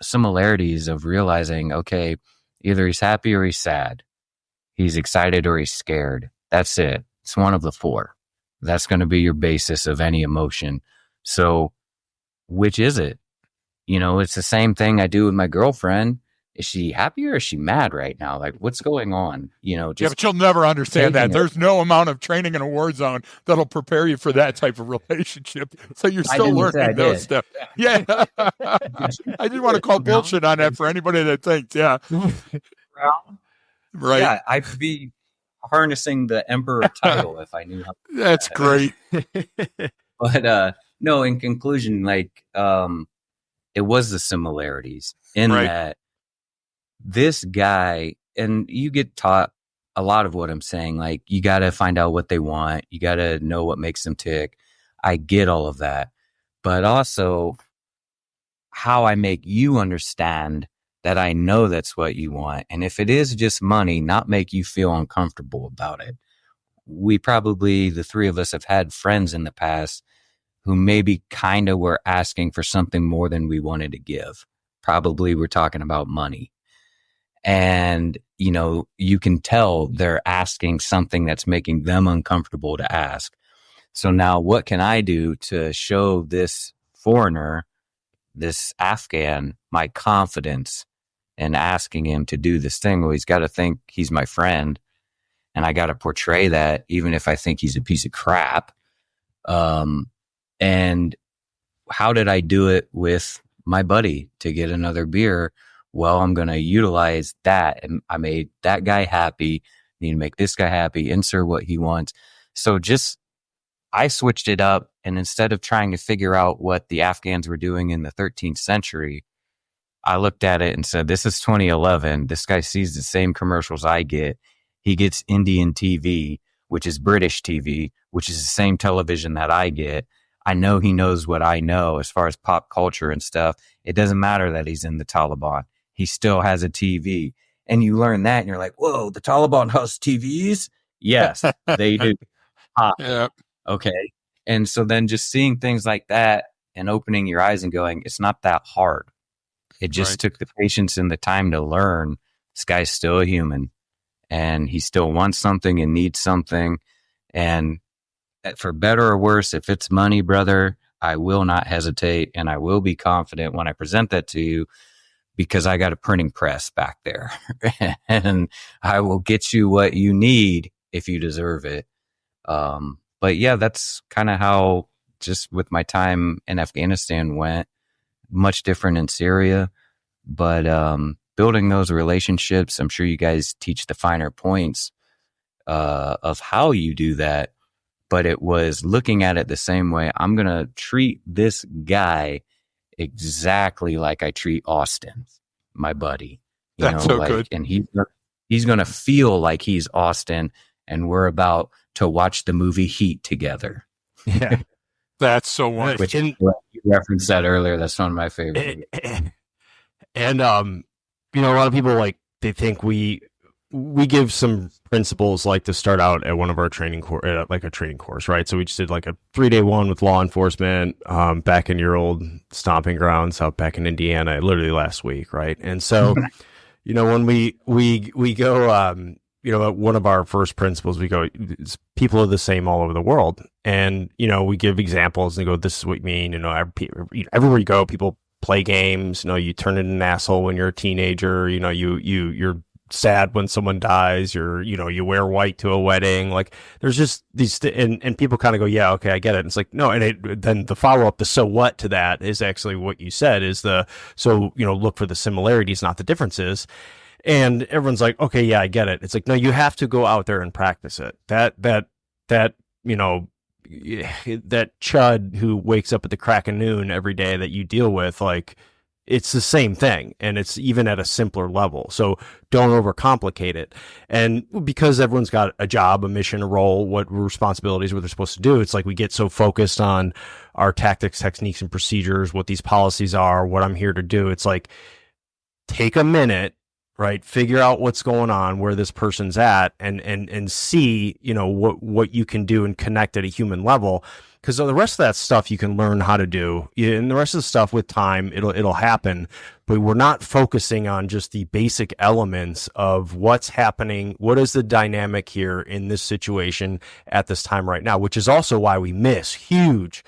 similarities of realizing, okay, either he's happy or he's sad. He's excited or he's scared. That's it. It's one of the four. That's going to be your basis of any emotion. So which is it? You know, it's the same thing I do with my girlfriend. Is she happy or is she mad right now? Like, what's going on? You know, just
but you'll never understand that. There's no amount of training in a war zone that'll prepare you for that type of relationship. So you're still learning those stuff. Yeah. I just want to call bullshit on that for anybody that thinks, right.
Yeah, I'd be harnessing the emperor title if I knew how.
That's great.
But no, in conclusion, like it was the similarities in that this guy, and you get taught a lot of what I'm saying, like you got to find out what they want. You got to know what makes them tick. I get all of that, but also how I make you understand that I know that's what you want. And if it is just money, not make you feel uncomfortable about it. We probably, the three of us, have had friends in the past who maybe kind of were asking for something more than we wanted to give. Probably we're talking about money. And, you know, you can tell they're asking something that's making them uncomfortable to ask. So now what can I do to show this foreigner, this Afghan, my confidence in asking him to do this thing? Well, he's got to think he's my friend. And I got to portray that even if I think he's a piece of crap. And how did I do it with my buddy to get another beer? Well, I'm going to utilize that. And I made that guy happy. Need to make this guy happy, insert what he wants. So I switched it up. And instead of trying to figure out what the Afghans were doing in the 13th century, I looked at it and said, this is 2011. This guy sees the same commercials I get. He gets Indian TV, which is British TV, which is the same television that I get. I know he knows what I know as far as pop culture and stuff. It doesn't matter that he's in the Taliban. He still has a TV. And you learn that and you're like, whoa, the Taliban has TVs? Yes, they do.
Yeah.
Okay. And so then just seeing things like that and opening your eyes and going, it's not that hard. It just took the patience and the time to learn. This guy's still a human and he still wants something and needs something. And for better or worse, if it's money, brother, I will not hesitate and I will be confident when I present that to you because I got a printing press back there and I will get you what you need if you deserve it. But yeah, that's kind of how just with my time in Afghanistan went. Much different in Syria, but building those relationships, I'm sure you guys teach the finer points of how you do that. But it was looking at it the same way. I'm going to treat this guy exactly like I treat Austin, my buddy.
That's so good.
And he's going to feel like he's Austin, and we're about to watch the movie Heat together.
Yeah.
That's so wonderful.
Which you referenced that earlier. That's one of my favorites.
And, you know, a lot of people, like, they think we give some principles, like, to start out at one of our training like a training course, right? So we just did like a 3-day one with law enforcement, back in your old stomping grounds out back in Indiana, literally last week. Right. And so, you know, when we go, you know, one of our first principles, we go, people are the same all over the world. And, you know, we give examples and go, this is what you mean. You know, everywhere you go, people play games. You know, you turn into an asshole when you're a teenager. You know, you're sad when someone dies. You wear white to a wedding. Like, there's just these, and people kind of go, yeah, okay, I get it. And it's like, no. And then the follow up, the so what to that is actually what you said is so, you know, look for the similarities, not the differences. And everyone's like, okay, yeah, I get it. It's like, no, you have to go out there and practice it. That, you know, that chud who wakes up at the crack of noon every day that you deal with, like, it's the same thing. And it's even at a simpler level. So don't overcomplicate it. And because everyone's got a job, a mission, a role, what responsibilities, what they're supposed to do, it's like we get so focused on our tactics, techniques, and procedures, what these policies are, what I'm here to do. It's like, take a minute, right? Figure out what's going on, where this person's at, and see, what you can do and connect at a human level. Because the rest of that stuff you can learn how to do, and the rest of the stuff with time, it'll happen. But we're not focusing on just the basic elements of what's happening. What is the dynamic here in this situation at this time right now? Which is also why we miss huge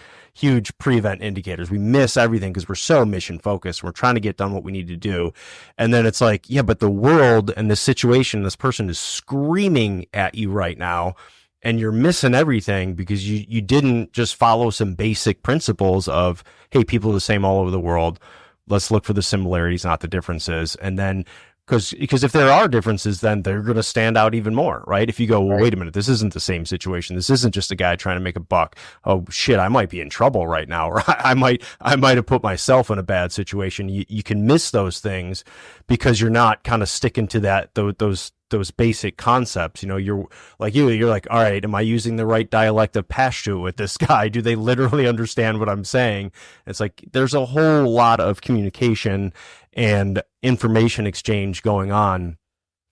pre-event indicators. We miss everything because we're so mission focused. We're trying to get done what we need to do. And then it's like, yeah, but the world and the situation, this person is screaming at you right now, and you're missing everything because you didn't just follow some basic principles of, hey, people are the same all over the world. Let's look for the similarities, not the differences. And then, because if there are differences, then they're going to stand out even more, right? If you go, well, wait a minute, this isn't the same situation. This isn't just a guy trying to make a buck. Oh shit, I might be in trouble right now, or I might have put myself in a bad situation. You can miss those things because you're not kind of sticking to those basic concepts. You're like, all right, am I using the right dialect of Pashto with this guy? Do they literally understand what I'm saying? It's like there's a whole lot of communication and information exchange going on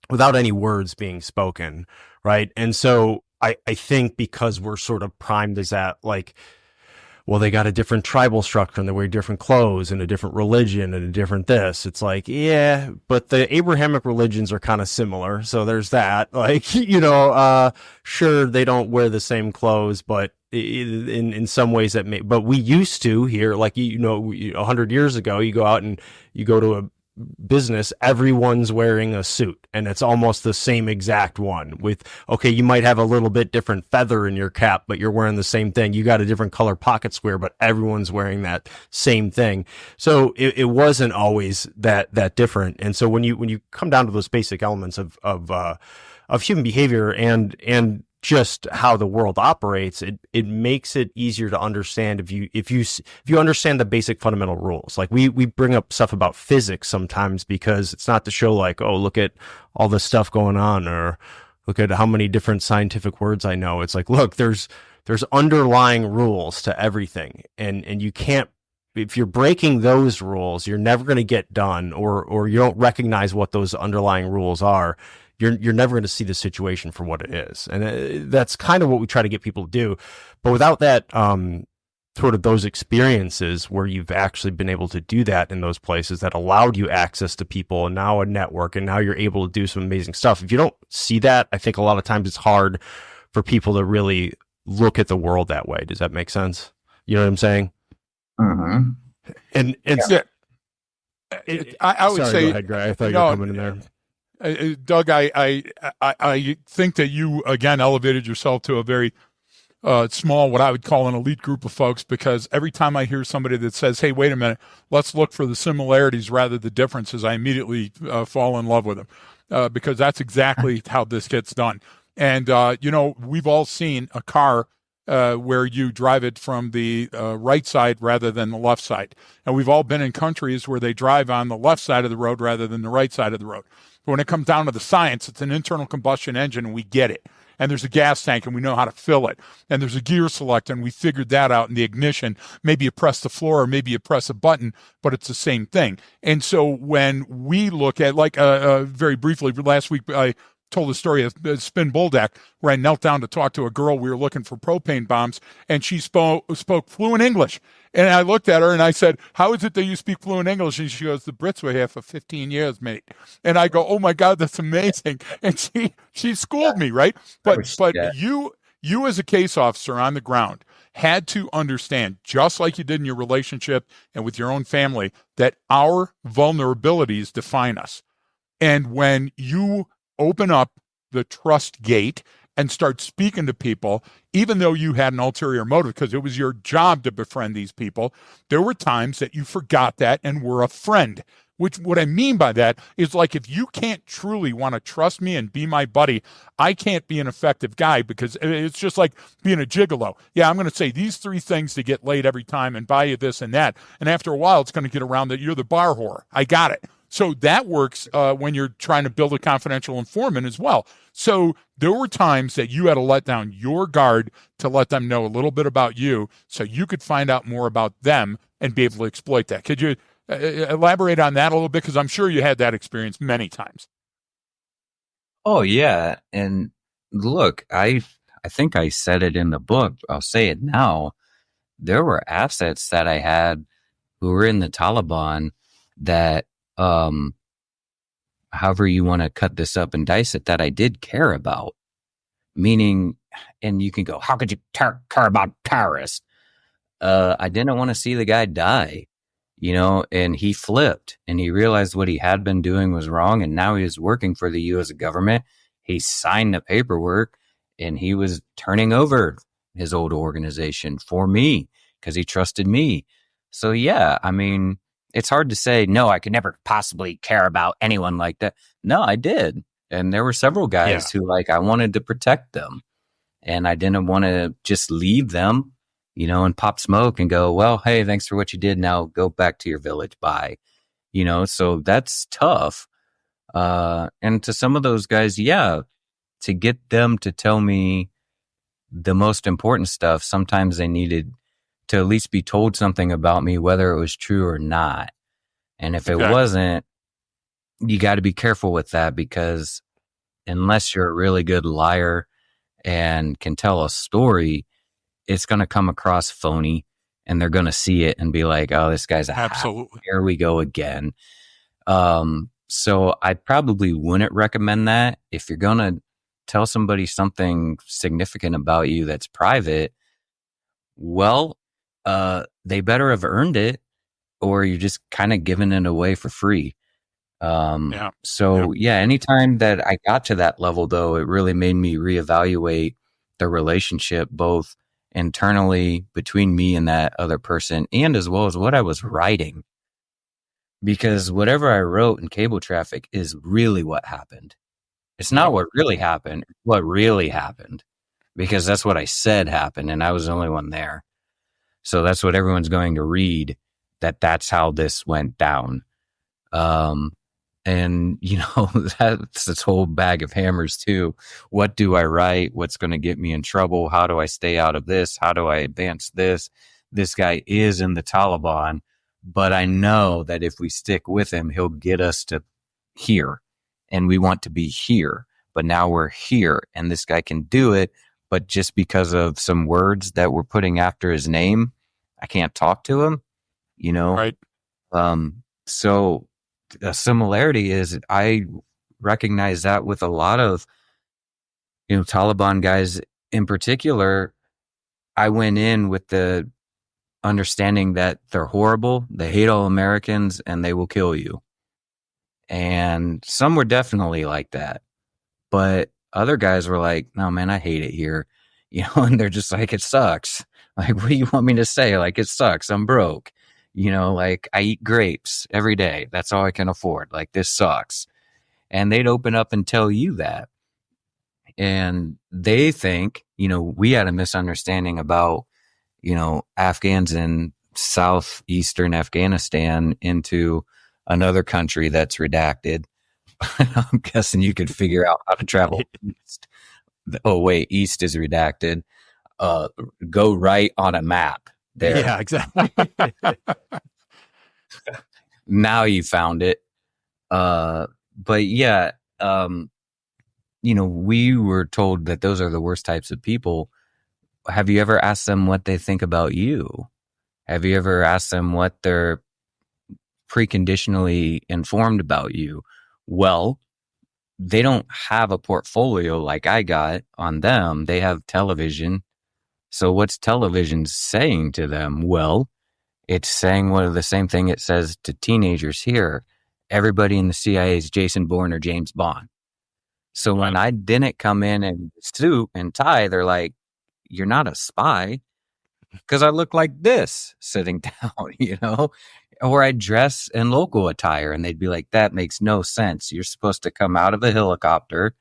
without any words being spoken, right? And so I think because we're sort of primed as that, like, well, they got a different tribal structure and they wear different clothes and a different religion and a different this. It's like, yeah, but the Abrahamic religions are kind of similar. So there's that, like, sure, they don't wear the same clothes, but in some ways but we used to here, like, 100 years ago, you go out and you go to a business, everyone's wearing a suit and it's almost the same exact one with, okay, you might have a little bit different feather in your cap, but you're wearing the same thing. You got a different color pocket square, but everyone's wearing that same thing. So it wasn't always that different. And so when you come down to those basic elements of human behavior and just how the world operates, it makes it easier to understand if you understand the basic fundamental rules. Like we bring up stuff about physics sometimes because it's not to show like, oh, look at all this stuff going on, or look at how many different scientific words I know. It's like, look, there's underlying rules to everything, and you can't, if you're breaking those rules, you're never going to get done, or you don't recognize what those underlying rules are. You're never going to see the situation for what it is. And that's kind of what we try to get people to do. But without that, sort of those experiences where you've actually been able to do that in those places that allowed you access to people and now a network, and now you're able to do some amazing stuff. If you don't see that, I think a lot of times it's hard for people to really look at the world that way. Does that make sense? You know what I'm saying?
Mm-hmm.
And
yeah. I would say,
go ahead, Gray. I thought you were coming in there.
Doug, I think that you, again, elevated yourself to a very small, what I would call an elite group of folks, because every time I hear somebody that says, hey, wait a minute, let's look for the similarities rather than the differences, I immediately fall in love with them, because that's exactly how this gets done. And, we've all seen a car where you drive it from the right side rather than the left side. And we've all been in countries where they drive on the left side of the road rather than the right side of the road. But when it comes down to the science, it's an internal combustion engine, and we get it. And there's a gas tank, and we know how to fill it. And there's a gear select, and we figured that out in the ignition. Maybe you press the floor, or maybe you press a button, but it's the same thing. And so when we look at, like, very briefly, last week I told the story of Spin Bulldog, where I knelt down to talk to a girl. We were looking for propane bombs, and she spoke fluent English. And I looked at her and I said, how is it that you speak fluent English? And she goes, the Brits were here for 15 years, mate. And I go, oh my God, that's amazing. And she schooled me, right? But you as a case officer on the ground had to understand, just like you did in your relationship and with your own family, that our vulnerabilities define us. And when you open up the trust gate and start speaking to people, even though you had an ulterior motive, because it was your job to befriend these people, there were times that you forgot that and were a friend. Which, what I mean by that is, like, if you can't truly want to trust me and be my buddy, I can't be an effective guy, because it's just like being a gigolo. Yeah, I'm going to say these 3 things to get laid every time and buy you this and that. And after a while, it's going to get around that you're the bar whore. I got it. So that works when you're trying to build a confidential informant as well. So there were times that you had to let down your guard to let them know a little bit about you so you could find out more about them and be able to exploit that. Could you Elaborate on that a little bit, because I'm sure you had that experience many times.
Oh yeah. And look, I think I said it in the book. I'll say it now. There were assets that I had who were in the Taliban that, however you want to cut this up and dice it, that I did care about. Meaning, and you can go, how could you care about terrorists? I didn't want to see the guy die, and he flipped and he realized what he had been doing was wrong. And now he was working for the U.S. government. He signed the paperwork and he was turning over his old organization for me because he trusted me. So, yeah, I mean, it's hard to say, no, I could never possibly care about anyone like that. No, I did. And there were several guys who, I wanted to protect them. And I didn't want to just leave them, and pop smoke and go, well, hey, thanks for what you did. Now go back to your village. Bye. So that's tough. And to some of those guys, to get them to tell me the most important stuff, sometimes they needed to at least be told something about me, whether it was true or not. And if it wasn't, you got to be careful with that, because unless you're a really good liar and can tell a story, it's going to come across phony, and they're going to see it and be like, oh, this guy's a
absolutely
hack. Here we go again. So I probably wouldn't recommend that. If you're going to tell somebody something significant about you that's private, well, they better have earned it, or you're just kind of giving it away for free. Anytime that I got to that level, though, it really made me reevaluate the relationship, both internally between me and that other person, and as well as what I was writing. Because whatever I wrote in Cable Traffic is really what happened. It's not what really happened, what really happened, because that's what I said happened, and I was the only one there. So that's what everyone's going to read, that's how this went down. And, that's this whole bag of hammers too. What do I write? What's going to get me in trouble? How do I stay out of this? How do I advance this? This guy is in the Taliban, but I know that if we stick with him, he'll get us to here, and we want to be here, but now we're here, and this guy can do it. But just because of some words that we're putting after his name, I can't talk to him,
Right.
So a similarity is I recognize that with a lot of, Taliban guys in particular. I went in with the understanding that they're horrible, they hate all Americans, and they will kill you. And some were definitely like that. But other guys were like, no, man, I hate it here. And they're just like, it sucks. Like, what do you want me to say? Like, it sucks. I'm broke. I eat grapes every day. That's all I can afford. Like, this sucks. And they'd open up and tell you that. And they think, we had a misunderstanding about, Afghans in southeastern Afghanistan into another country that's redacted. I'm guessing you could figure out how to travel east. Oh, wait, east is redacted. Go right on a map. There.
Yeah, exactly.
Now you found it. But yeah, we were told that those are the worst types of people. Have you ever asked them what they think about you? Have you ever asked them what they're preconditionally informed about you? Well, they don't have a portfolio like I got on them. They have television. So what's television saying to them? Well, it's saying the same thing it says to teenagers here. Everybody in the CIA is Jason Bourne or James Bond. So when I didn't come in in suit and tie, they're like, you're not a spy, because I look like this sitting down, or I dress in local attire, and they'd be like, that makes no sense. You're supposed to come out of a helicopter,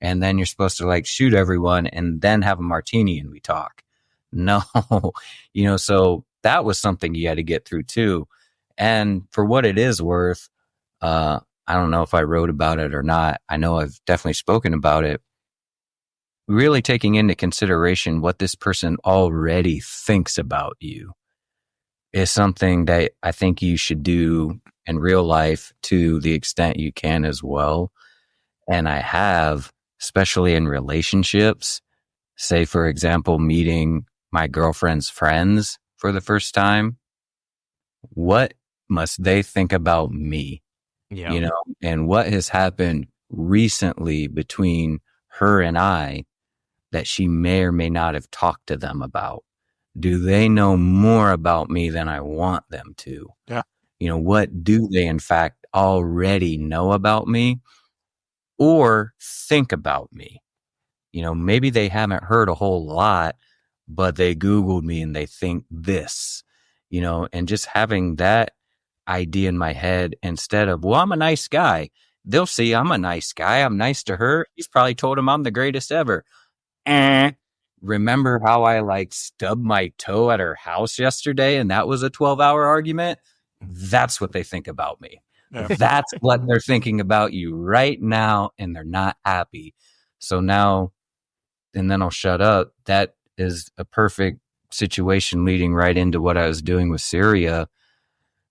and then you're supposed to shoot everyone and then have a martini and we talk. No, so that was something you had to get through too. And for what it is worth, I don't know if I wrote about it or not. I know I've definitely spoken about it. Really taking into consideration what this person already thinks about you. is something that I think you should do in real life to the extent you can as well. And I have, especially in relationships, say, for example, meeting my girlfriend's friends for the first time. What must they think about me?
Yeah.
You know, and what has happened recently between her and I that she may or may not have talked to them about? Do they know more about me than I want them to?
Yeah.
You know, what do they in fact already know about me or think about me? You know, maybe they haven't heard a whole lot, but they Googled me and they think this, you know, and just having that idea in my head instead of, well, I'm a nice guy. They'll see I'm a nice guy. I'm nice to her. He's probably told him I'm the greatest ever. Remember how I like stubbed my toe at her house yesterday and that was a 12-hour argument? That's what they think about me.
Yeah.
That's what they're thinking about you right now, and they're not happy. So now, and then I'll shut up. That is a perfect situation leading right into what I was doing with Syria.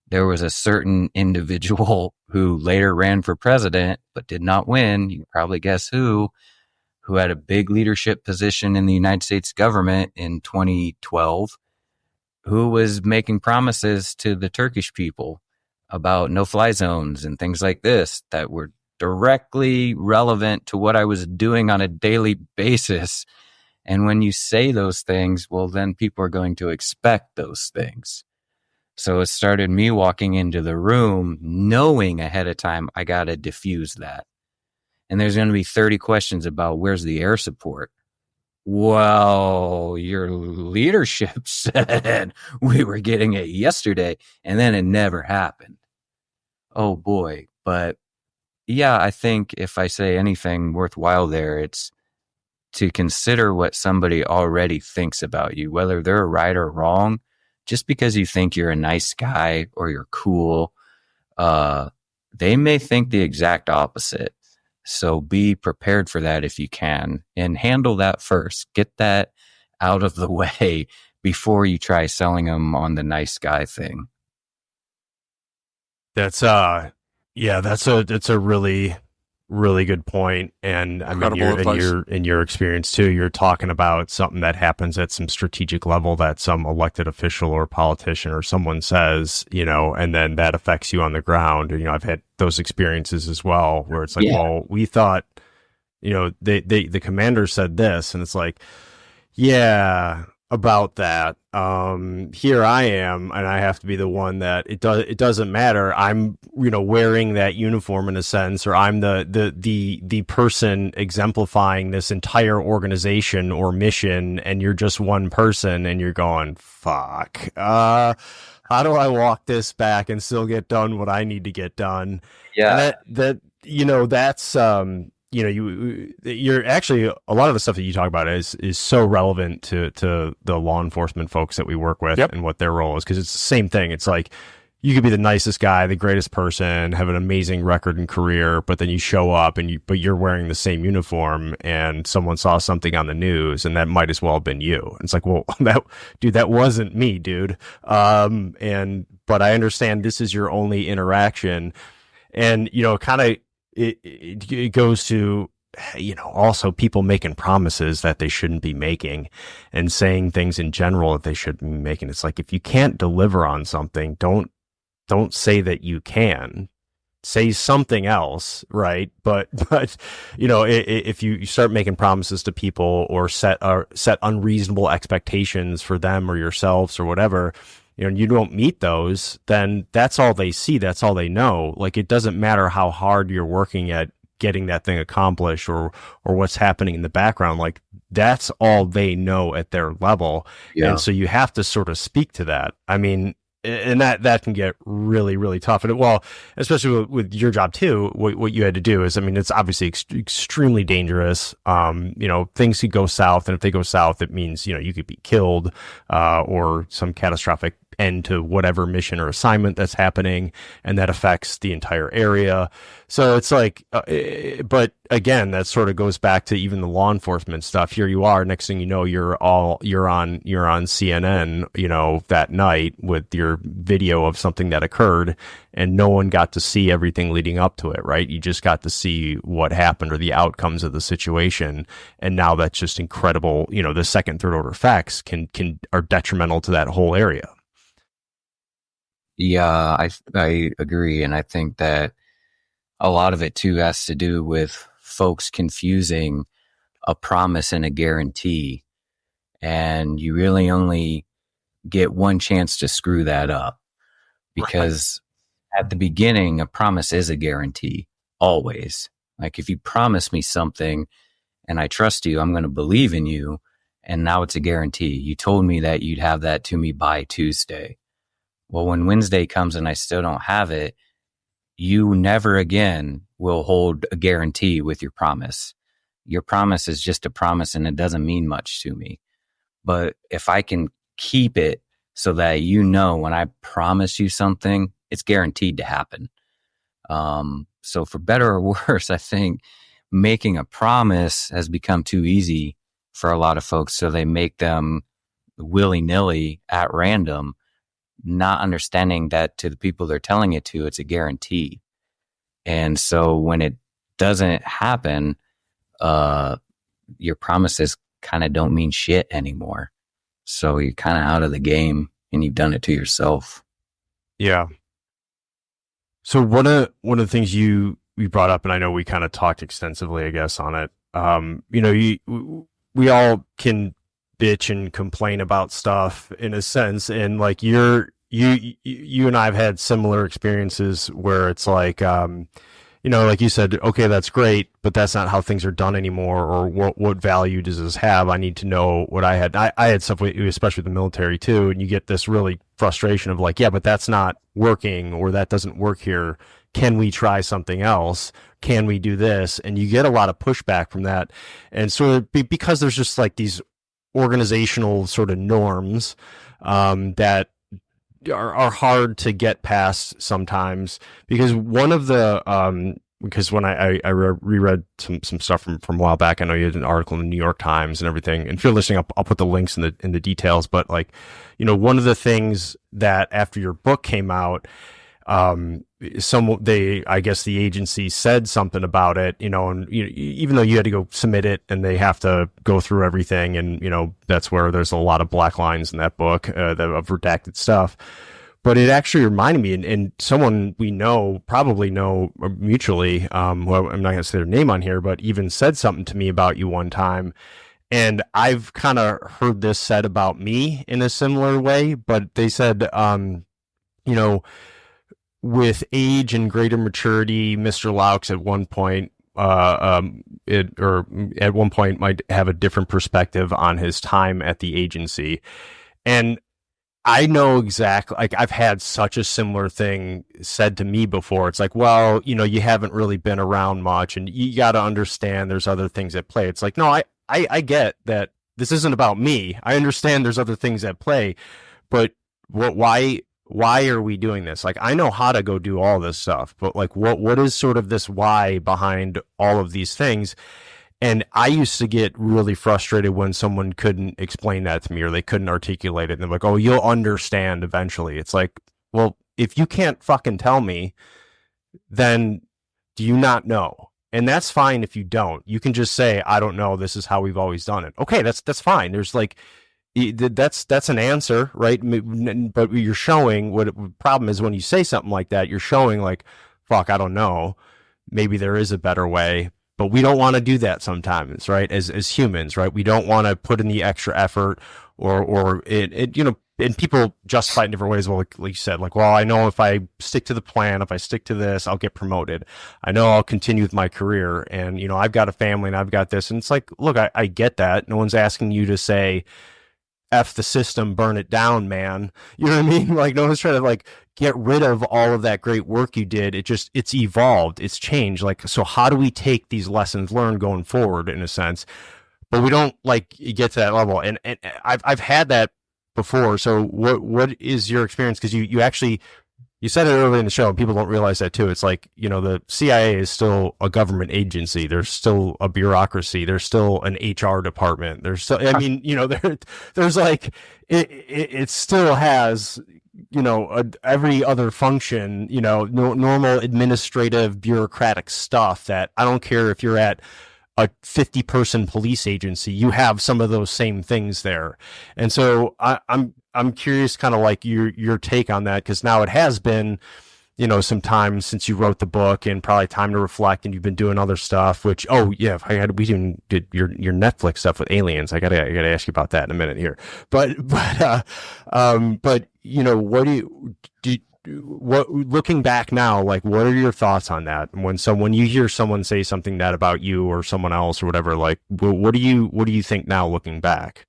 There was a certain individual who later ran for president, but did not win. You can probably guess who had a big leadership position in the United States government in 2012, who was making promises to the Turkish people about no-fly zones and things like this that were directly relevant to what I was doing on a daily basis. And when you say those things, well, then people are going to expect those things. So it started me walking into the room knowing ahead of time I got to diffuse that. And there's going to be 30 questions about where's the air support. Well, your leadership said we were getting it yesterday, and then it never happened. Oh boy. But yeah, I think if I say anything worthwhile there, it's to consider what somebody already thinks about you, whether they're right or wrong. Just because you think you're a nice guy or you're cool, they may think the exact opposite. So be prepared for that if you can, and handle that first. Get that out of the way before you try selling them on the nice guy thing.
That's a really, really good point. And I mean, in your experience too, you're talking about something that happens at some strategic level that some elected official or politician or someone says, you know, and then that affects you on the ground. You know, I've had those experiences as well, where it's like, well, we thought, you know, the commander said this, and it's like, yeah, about that. Here I am, and I have to be the one that it doesn't matter. I'm, you know, wearing that uniform in a sense, or I'm the person exemplifying this entire organization or mission, and you're just one person, and you're going, fuck. How do I walk this back and still get done what I need to get done?
Yeah.
And that you know, that's you know, you're actually, a lot of the stuff that you talk about is so relevant to the law enforcement folks that we work with. Yep. And what their role is, because it's the same thing. It's like, you could be the nicest guy, the greatest person, have an amazing record and career, but then you show up and but you're wearing the same uniform, and someone saw something on the news, and that might as well have been you. And it's like, well, that wasn't me, dude. But I understand this is your only interaction, and you know, kind of. It goes to, you know, also people making promises that they shouldn't be making, and saying things in general that they shouldn't be making. It's like, if you can't deliver on something, don't say that you can. Say something else, right? But you know, if you start making promises to people, or set unreasonable expectations for them or yourselves or whatever, you know, and you don't meet those, then that's all they see. That's all they know. Like, it doesn't matter how hard you're working at getting that thing accomplished, or what's happening in the background. Like, that's all they know at their level. Yeah. And so you have to sort of speak to that. I mean, and that can get really, really tough. And well, especially with your job too, what you had to do is, I mean, it's obviously extremely dangerous. You know, things could go south, and if they go south, it means, you know, you could be killed, or some catastrophic end to whatever mission or assignment that's happening, and that affects the entire area. So it's like, but again, that sort of goes back to even the law enforcement stuff. Here you are, next thing you know, you're on CNN, you know, that night with your video of something that occurred, and no one got to see everything leading up to it, right? You just got to see what happened or the outcomes of the situation. And now that's just incredible. You know, the second, third order effects are detrimental to that whole area.
Yeah, I agree. And I think that a lot of it too has to do with folks confusing a promise and a guarantee. And you really only get one chance to screw that up, because at the beginning, a promise is a guarantee, always. Like, if you promise me something and I trust you, I'm going to believe in you. And now it's a guarantee. You told me that you'd have that to me by Tuesday. Well, when Wednesday comes and I still don't have it, you never again will hold a guarantee with your promise. Your promise is just a promise and it doesn't mean much to me. But if I can keep it so that you know when I promise you something, it's guaranteed to happen. So for better or worse, I think making a promise has become too easy for a lot of folks. So they make them willy-nilly at random, not understanding that to the people they're telling it to, it's a guarantee. And so when it doesn't happen, your promises kind of don't mean shit anymore. So you're kind of out of the game and you've done it to yourself.
Yeah. So one of the things you brought up, and I know we kind of talked extensively, I guess, on it. You know, we all can bitch and complain about stuff in a sense, and like you and I have had similar experiences where it's like, you know, like you said, okay, that's great, but that's not how things are done anymore, or what value does this have? I need to know what I had. I had stuff, especially with the military too, and you get this really frustration of like, yeah, but that's not working, or that doesn't work here. Can we try something else? Can we do this? And you get a lot of pushback from that. And sort of because there's just like these organizational sort of norms that are hard to get past sometimes, because one of the because when I reread some stuff from a while back, I know you had an article in the New York Times and everything, and if you're listening, I'll put the links in the details, but like, you know, one of the things that after your book came out, I guess the agency said something about it, you know, and even though you had to go submit it and they have to go through everything, and you know, that's where there's a lot of black lines in that book of redacted stuff. But it actually reminded me, and someone we probably know mutually, who I'm not going to say their name on here, but even said something to me about you one time. And I've kind of heard this said about me in a similar way, but they said, you know, with age and greater maturity, Mr. Laux at one point, at one point might have a different perspective on his time at the agency. And I know exactly, like, I've had such a similar thing said to me before. It's like, well, you know, you haven't really been around much, and you got to understand there's other things at play. It's like, no, I get that this isn't about me. I understand there's other things at play, but why are we doing this? Like, I know how to go do all this stuff, but like, what is sort of this why behind all of these things? And I used to get really frustrated when someone couldn't explain that to me, or they couldn't articulate it. And they're like, oh, you'll understand eventually. It's like, well, if you can't fucking tell me, then do you not know? And that's fine if you don't. You can just say, I don't know. This is how we've always done it. Okay, that's fine. There's like, that's an answer, right? But you're showing what the problem is when you say something like that. You're showing like, fuck, I don't know. Maybe there is a better way. But we don't want to do that sometimes, right? As humans, right? We don't want to put in the extra effort, or it you know, and people justify it in different ways. Well, like you said, like, well, I know if I stick to the plan, if I stick to this, I'll get promoted. I know I'll continue with my career, and you know, I've got a family and I've got this. And it's like, look, I get that. No one's asking you to say, F the system, burn it down, man. You know what I mean? Like, no one's trying to like get rid of all of that great work you did. It's evolved, it's changed. Like, so how do we take these lessons learned going forward, in a sense? But we don't like get to that level. And I've had that before. So what is your experience? Because you actually, you said it earlier in the show, and people don't realize that too. It's like, the CIA is still a government agency. There's still a bureaucracy. There's still an HR department. There's still, there's like, it still has, every other function, normal administrative bureaucratic stuff that I don't care if you're at a 50-person police agency, you have some of those same things there. And so I'm curious kind of like your take on that, because now it has been, some time since you wrote the book and probably time to reflect, and you've been doing other stuff, which, we even did your Netflix stuff with aliens. I gotta ask you about that in a minute here. But what looking back now, like, what are your thoughts on that? When you hear someone say something that about you or someone else or whatever, like, what do you think now looking back?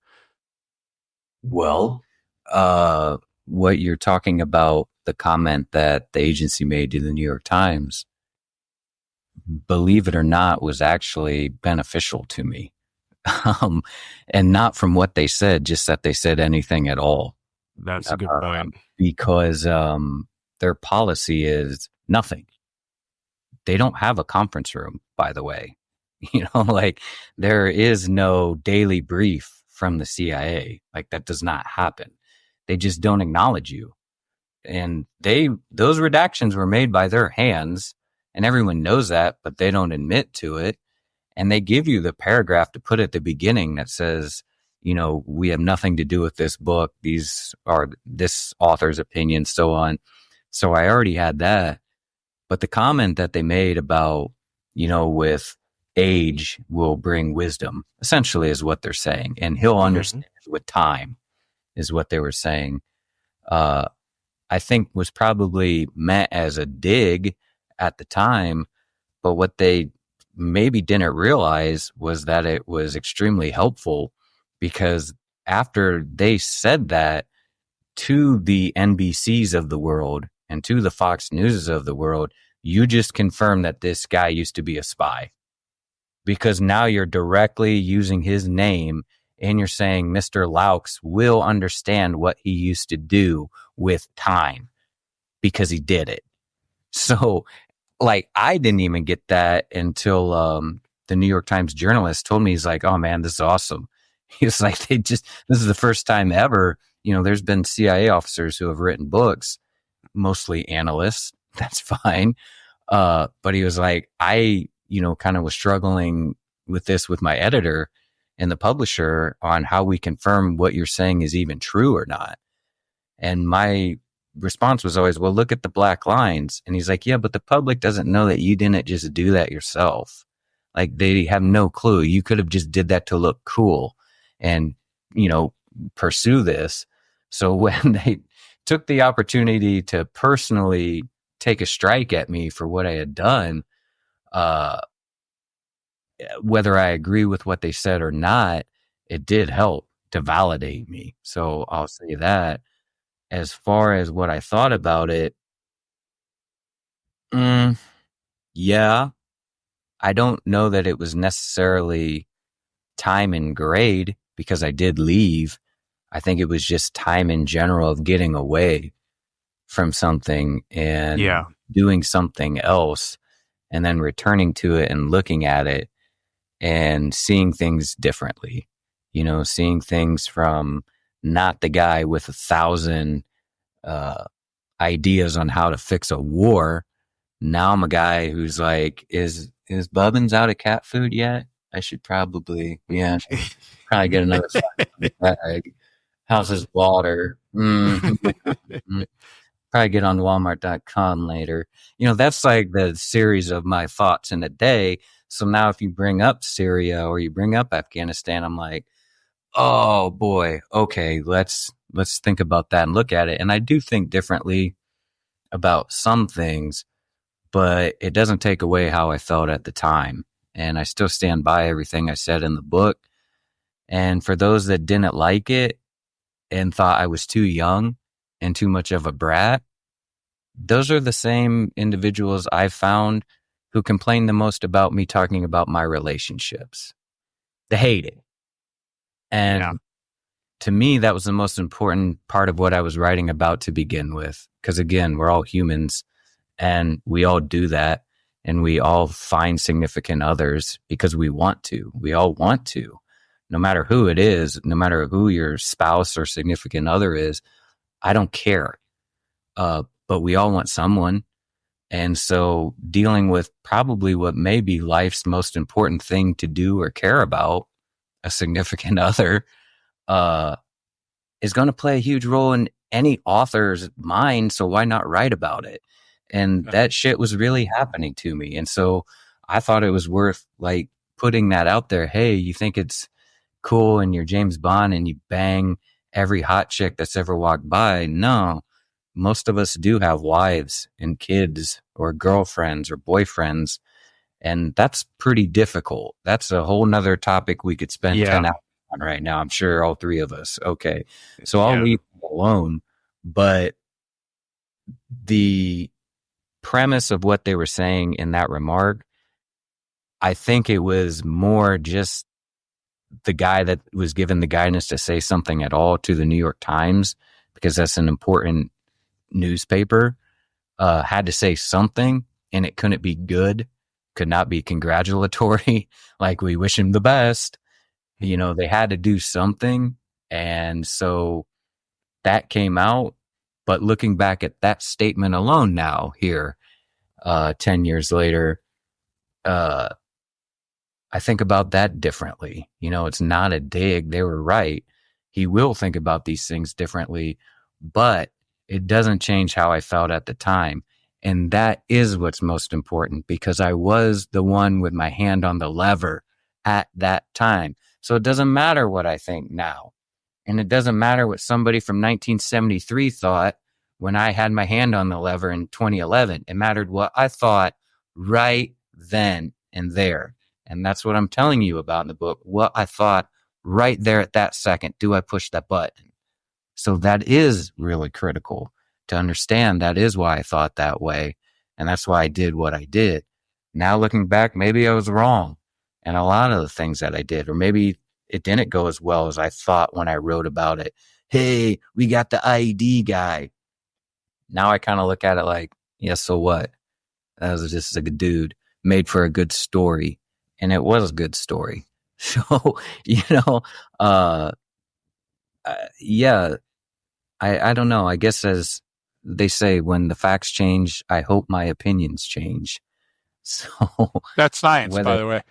Well, what you're talking about, the comment that the agency made to the New York Times, believe it or not, was actually beneficial to me. And not from what they said, just that they said anything at all.
That's a good point.
Because their policy is nothing. They don't have a conference room, by the way. Like, there is no daily brief from the CIA. Like, that does not happen. They just don't acknowledge you. And those redactions were made by their hands, and everyone knows that, but they don't admit to it. And they give you the paragraph to put at the beginning that says, we have nothing to do with this book. These are this author's opinions, so on. So I already had that. But the comment that they made about, with age will bring wisdom, essentially is what they're saying. And he'll understand with time, is what they were saying. I think was probably meant as a dig at the time. But what they maybe didn't realize was that it was extremely helpful, because after they said that to the NBCs of the world and to the Fox Newses of the world, you just confirmed that this guy used to be a spy, because now you're directly using his name and you're saying Mr. Laux will understand what he used to do with time because he did it. So, like, I didn't even get that until the New York Times journalist told me. He's like, "Oh man, this is awesome." He was like, this is the first time ever, there's been CIA officers who have written books, mostly analysts. That's fine. But he was like, I, kind of was struggling with this with my editor and the publisher on how we confirm what you're saying is even true or not. And my response was always, well, look at the black lines. And he's like, yeah, but the public doesn't know that you didn't just do that yourself. Like, they have no clue. You could have just did that to look cool and, pursue this. So when they took the opportunity to personally take a strike at me for what I had done, whether I agree with what they said or not, it did help to validate me. So I'll say that. As far as what I thought about it, yeah, I don't know that it was necessarily time and grade, because I did leave. I think it was just time in general of getting away from something and doing something else, and then returning to it and looking at it and seeing things differently, seeing things from not the guy with 1,000 ideas on how to fix a war. Now I'm a guy who's like, is Bubbins out of cat food yet? I should probably, probably get another bag. How's his water? Probably get on Walmart.com later. That's like the series of my thoughts in a day. So now if you bring up Syria or you bring up Afghanistan, I'm like, oh boy, okay, let's think about that and look at it. And I do think differently about some things, but it doesn't take away how I felt at the time. And I still stand by everything I said in the book. And for those that didn't like it and thought I was too young and too much of a brat, those are the same individuals I've found who complain the most about me talking about my relationships. They hate it. And to me, that was the most important part of what I was writing about to begin with. Because again, we're all humans and we all do that. And we all find significant others because we want to. We all want to, no matter who it is, no matter who your spouse or significant other is. I don't care. But we all want someone. And so dealing with probably what may be life's most important thing to do or care about, a significant other, is going to play a huge role in any author's mind. So why not write about it? And that shit was really happening to me. And so I thought it was worth like putting that out there. Hey, you think it's cool and you're James Bond and you bang every hot chick that's ever walked by? No, most of us do have wives and kids or girlfriends or boyfriends. And that's pretty difficult. That's a whole nother topic we could spend 10 hours on right now. I'm sure all three of us. Okay. So I'll leave it alone. But the premise of what they were saying in that remark, I think it was more just the guy that was given the guidance to say something at all to the New York Times, because that's an important newspaper, had to say something, and it couldn't be good, could not be congratulatory, like we wish him the best. You know, they had to do something. And so that came out. But looking back at that statement alone now here, 10 years later, I think about that differently. You know, it's not a dig. They were right. He will think about these things differently, but it doesn't change how I felt at the time. And that is what's most important, because I was the one with my hand on the lever at that time. So it doesn't matter what I think now. And it doesn't matter what somebody from 1973 thought when I had my hand on the lever in 2011. It mattered what I thought right then and there. And that's what I'm telling you about in the book, what I thought right there at that second. Do I push that button? So that is really critical to understand. That is why I thought that way. And that's why I did what I did. Now looking back, maybe I was wrong. And a lot of the things that I did, or maybe it didn't go as well as I thought when I wrote about it. Hey, we got the IED guy. Now I kind of look at it like, yeah, so what? That was just a good dude made for a good story. And it was a good story. So, you know, yeah, I don't know. I guess as they say, when the facts change, I hope my opinions change. So
that's science, by the way.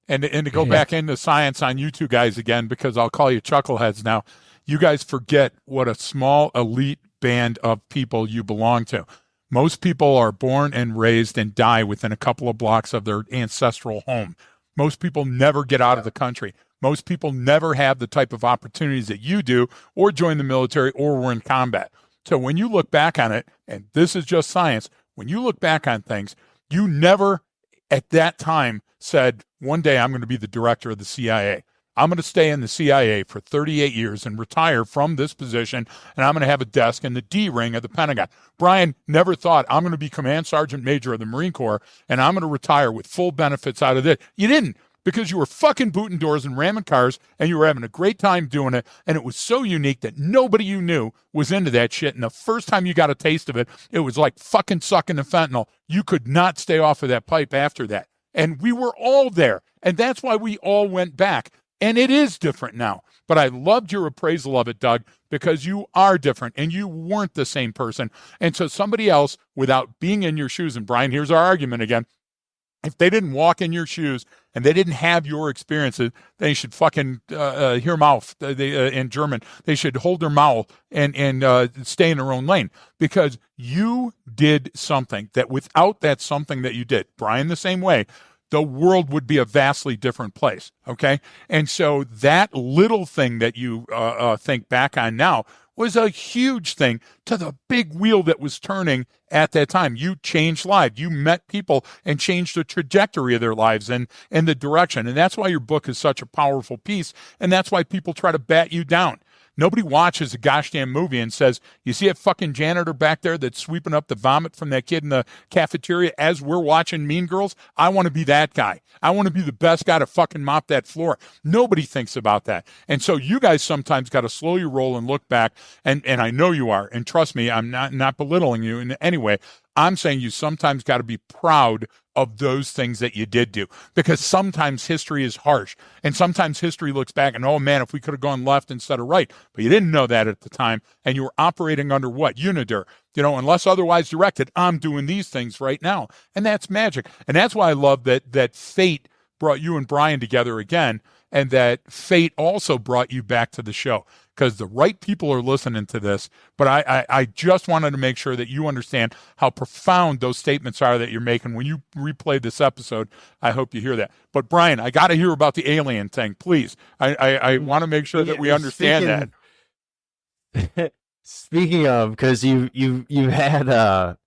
And to go back into science on you two guys again, because I'll call you chuckleheads now. You guys forget what a small elite band of people you belong to. Most people are born and raised and die within a couple of blocks of their ancestral home. Most people never get out of the country. Most people never have the type of opportunities that you do, or join the military, or were in combat. So when you look back on it, and this is just science, when you look back on things, you never at that time said, one day I'm going to be the director of the CIA. I'm going to stay in the CIA for 38 years and retire from this position, and I'm going to have a desk in the D ring of the Pentagon. Brian never thought, I'm going to be Command Sergeant Major of the Marine Corps, and I'm going to retire with full benefits out of it. You didn't, because you were fucking booting doors and ramming cars, and you were having a great time doing it, and it was so unique that nobody you knew was into that shit, and the first time you got a taste of it, it was like fucking sucking the fentanyl. You could not stay off of that pipe after that. And we were all there, and that's why we all went back. And it is different now. But I loved your appraisal of it, Doug, because you are different and you weren't the same person. And so somebody else, without being in your shoes, and Brian, here's our argument again, if they didn't walk in your shoes and they didn't have your experiences, they should fucking hear mouth in German. They should hold their mouth and stay in their own lane, because you did something that without that something that you did, Brian, the same way, the world would be a vastly different place, okay? And so that little thing that you think back on now was a huge thing to the big wheel that was turning at that time. You changed lives. You met people and changed the trajectory of their lives and the direction. And that's why your book is such a powerful piece, and that's why people try to bat you down. Nobody watches a gosh damn movie and says, you see that fucking janitor back there that's sweeping up the vomit from that kid in the cafeteria as we're watching Mean Girls? I want to be that guy. I want to be the best guy to fucking mop that floor. Nobody thinks about that. And so you guys sometimes got to slow your roll and look back. And I know you are. And trust me, I'm not belittling you in any way. I'm saying you sometimes got to be proud of those things that you did do, because sometimes history is harsh, and sometimes history looks back and, oh man, if we could have gone left instead of right, but you didn't know that at the time, and you were operating under what? Unidir, unless otherwise directed, I'm doing these things right now. And that's magic. And that's why I love that fate brought you and Brian together again, and that fate also brought you back to the show, because the right people are listening to this. But I just wanted to make sure that you understand how profound those statements are that you're making when you replay this episode. I hope you hear that. But Brian, I got to hear about the alien thing, please. I want to make sure that we understand that.
Speaking of, because you had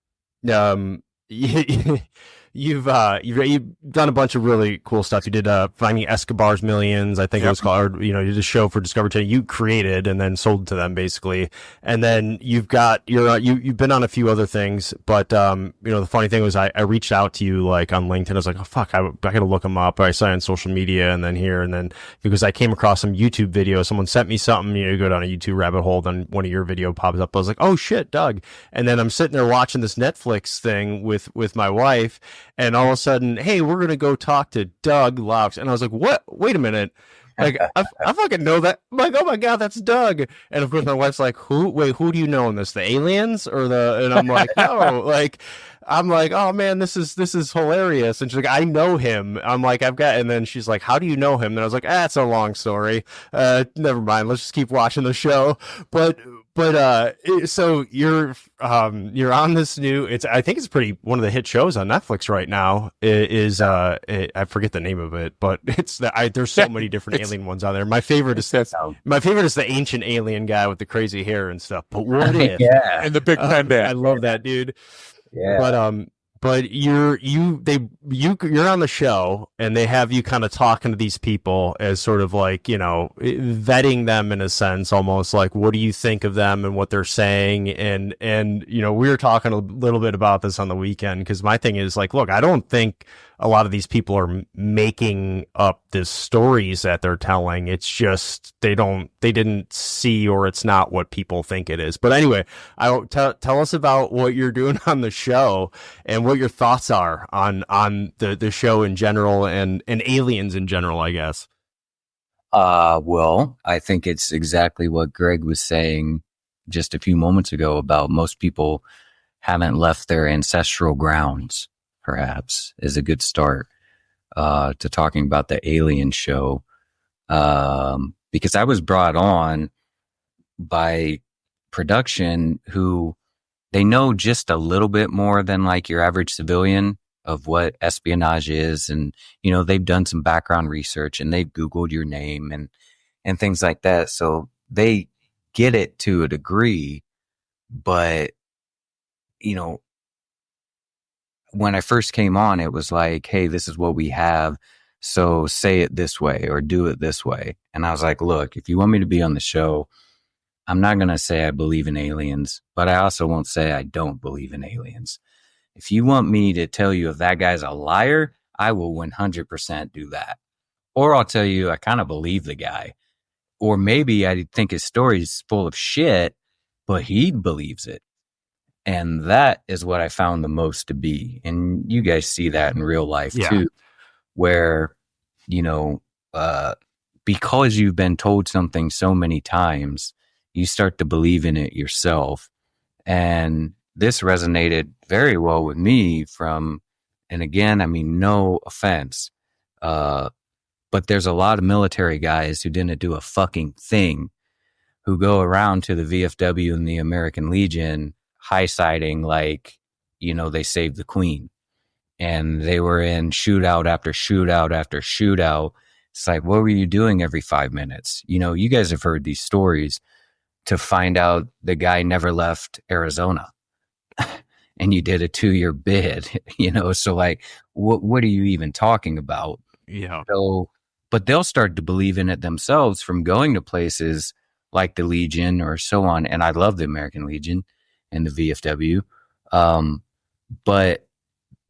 you've done a bunch of really cool stuff. You did Finding Escobar's Millions, I think it was called. Or, you did a show for Discovery Channel. You created and then sold to them basically. And then you've been on a few other things. But the funny thing was I reached out to you like on LinkedIn. I was like, oh fuck, I gotta look him up. I saw it on social media and then because I came across some YouTube video. Someone sent me something. You go down a YouTube rabbit hole, then one of your video pops up. I was like, oh shit, Doug. And then I'm sitting there watching this Netflix thing with my wife. And all of a sudden, hey, we're going to go talk to Doug Laux. And I was like, what? Wait a minute. Like, I fucking know that. I'm like, oh my God, that's Doug. And of course, my wife's like, who do you know in this? The aliens or and I'm like, no, I'm like, oh man, this is hilarious. And she's like, I know him. I'm like, and then she's like, how do you know him? And I was like, it's a long story. Never mind. Let's just keep watching the show. But so you're on this new, I think it's one of the hit shows on Netflix right now I forget the name of it, but there's so many different alien ones on there. My favorite is the ancient alien guy with the crazy hair and stuff. But what if?
Yeah. And the big panda.
I love that dude. Yeah. But you're on the show and they have you kind of talking to these people as sort of like, vetting them in a sense, almost like, what do you think of them and what they're saying? And we were talking a little bit about this on the weekend, because my thing is like, look, I don't think a lot of these people are making up the stories that they're telling. It's just they didn't see, or it's not what people think it is. But anyway, tell us about what you're doing on the show and what your thoughts are on the show in general and aliens in general, I guess.
Well, I think it's exactly what Greg was saying just a few moments ago about most people haven't left their ancestral grounds. Perhaps is a good start to talking about the alien show, because I was brought on by production who they know just a little bit more than like your average civilian of what espionage is, and they've done some background research and they've Googled your name and things like that, so they get it to a degree. But when I first came on, it was like, hey, this is what we have, so say it this way or do it this way. And I was like, look, if you want me to be on the show, I'm not going to say I believe in aliens, but I also won't say I don't believe in aliens. If you want me to tell you if that guy's a liar, I will 100% do that. Or I'll tell you I kind of believe the guy. Or maybe I think his story is full of shit, but he believes it. And that is what I found the most to be. And you guys see that in real life too, where, because you've been told something so many times, you start to believe in it yourself. And this resonated very well with me and again, I mean, no offense, but there's a lot of military guys who didn't do a fucking thing, who go around to the VFW and the American Legion high-siding like, they saved the Queen. And they were in shootout after shootout after shootout. It's like, what were you doing every 5 minutes? You guys have heard these stories, to find out the guy never left Arizona and you did a 2-year bid, so like, what are you even talking about?
Yeah.
So, but they'll start to believe in it themselves from going to places like the Legion or so on. And I love the American Legion and the VFW. But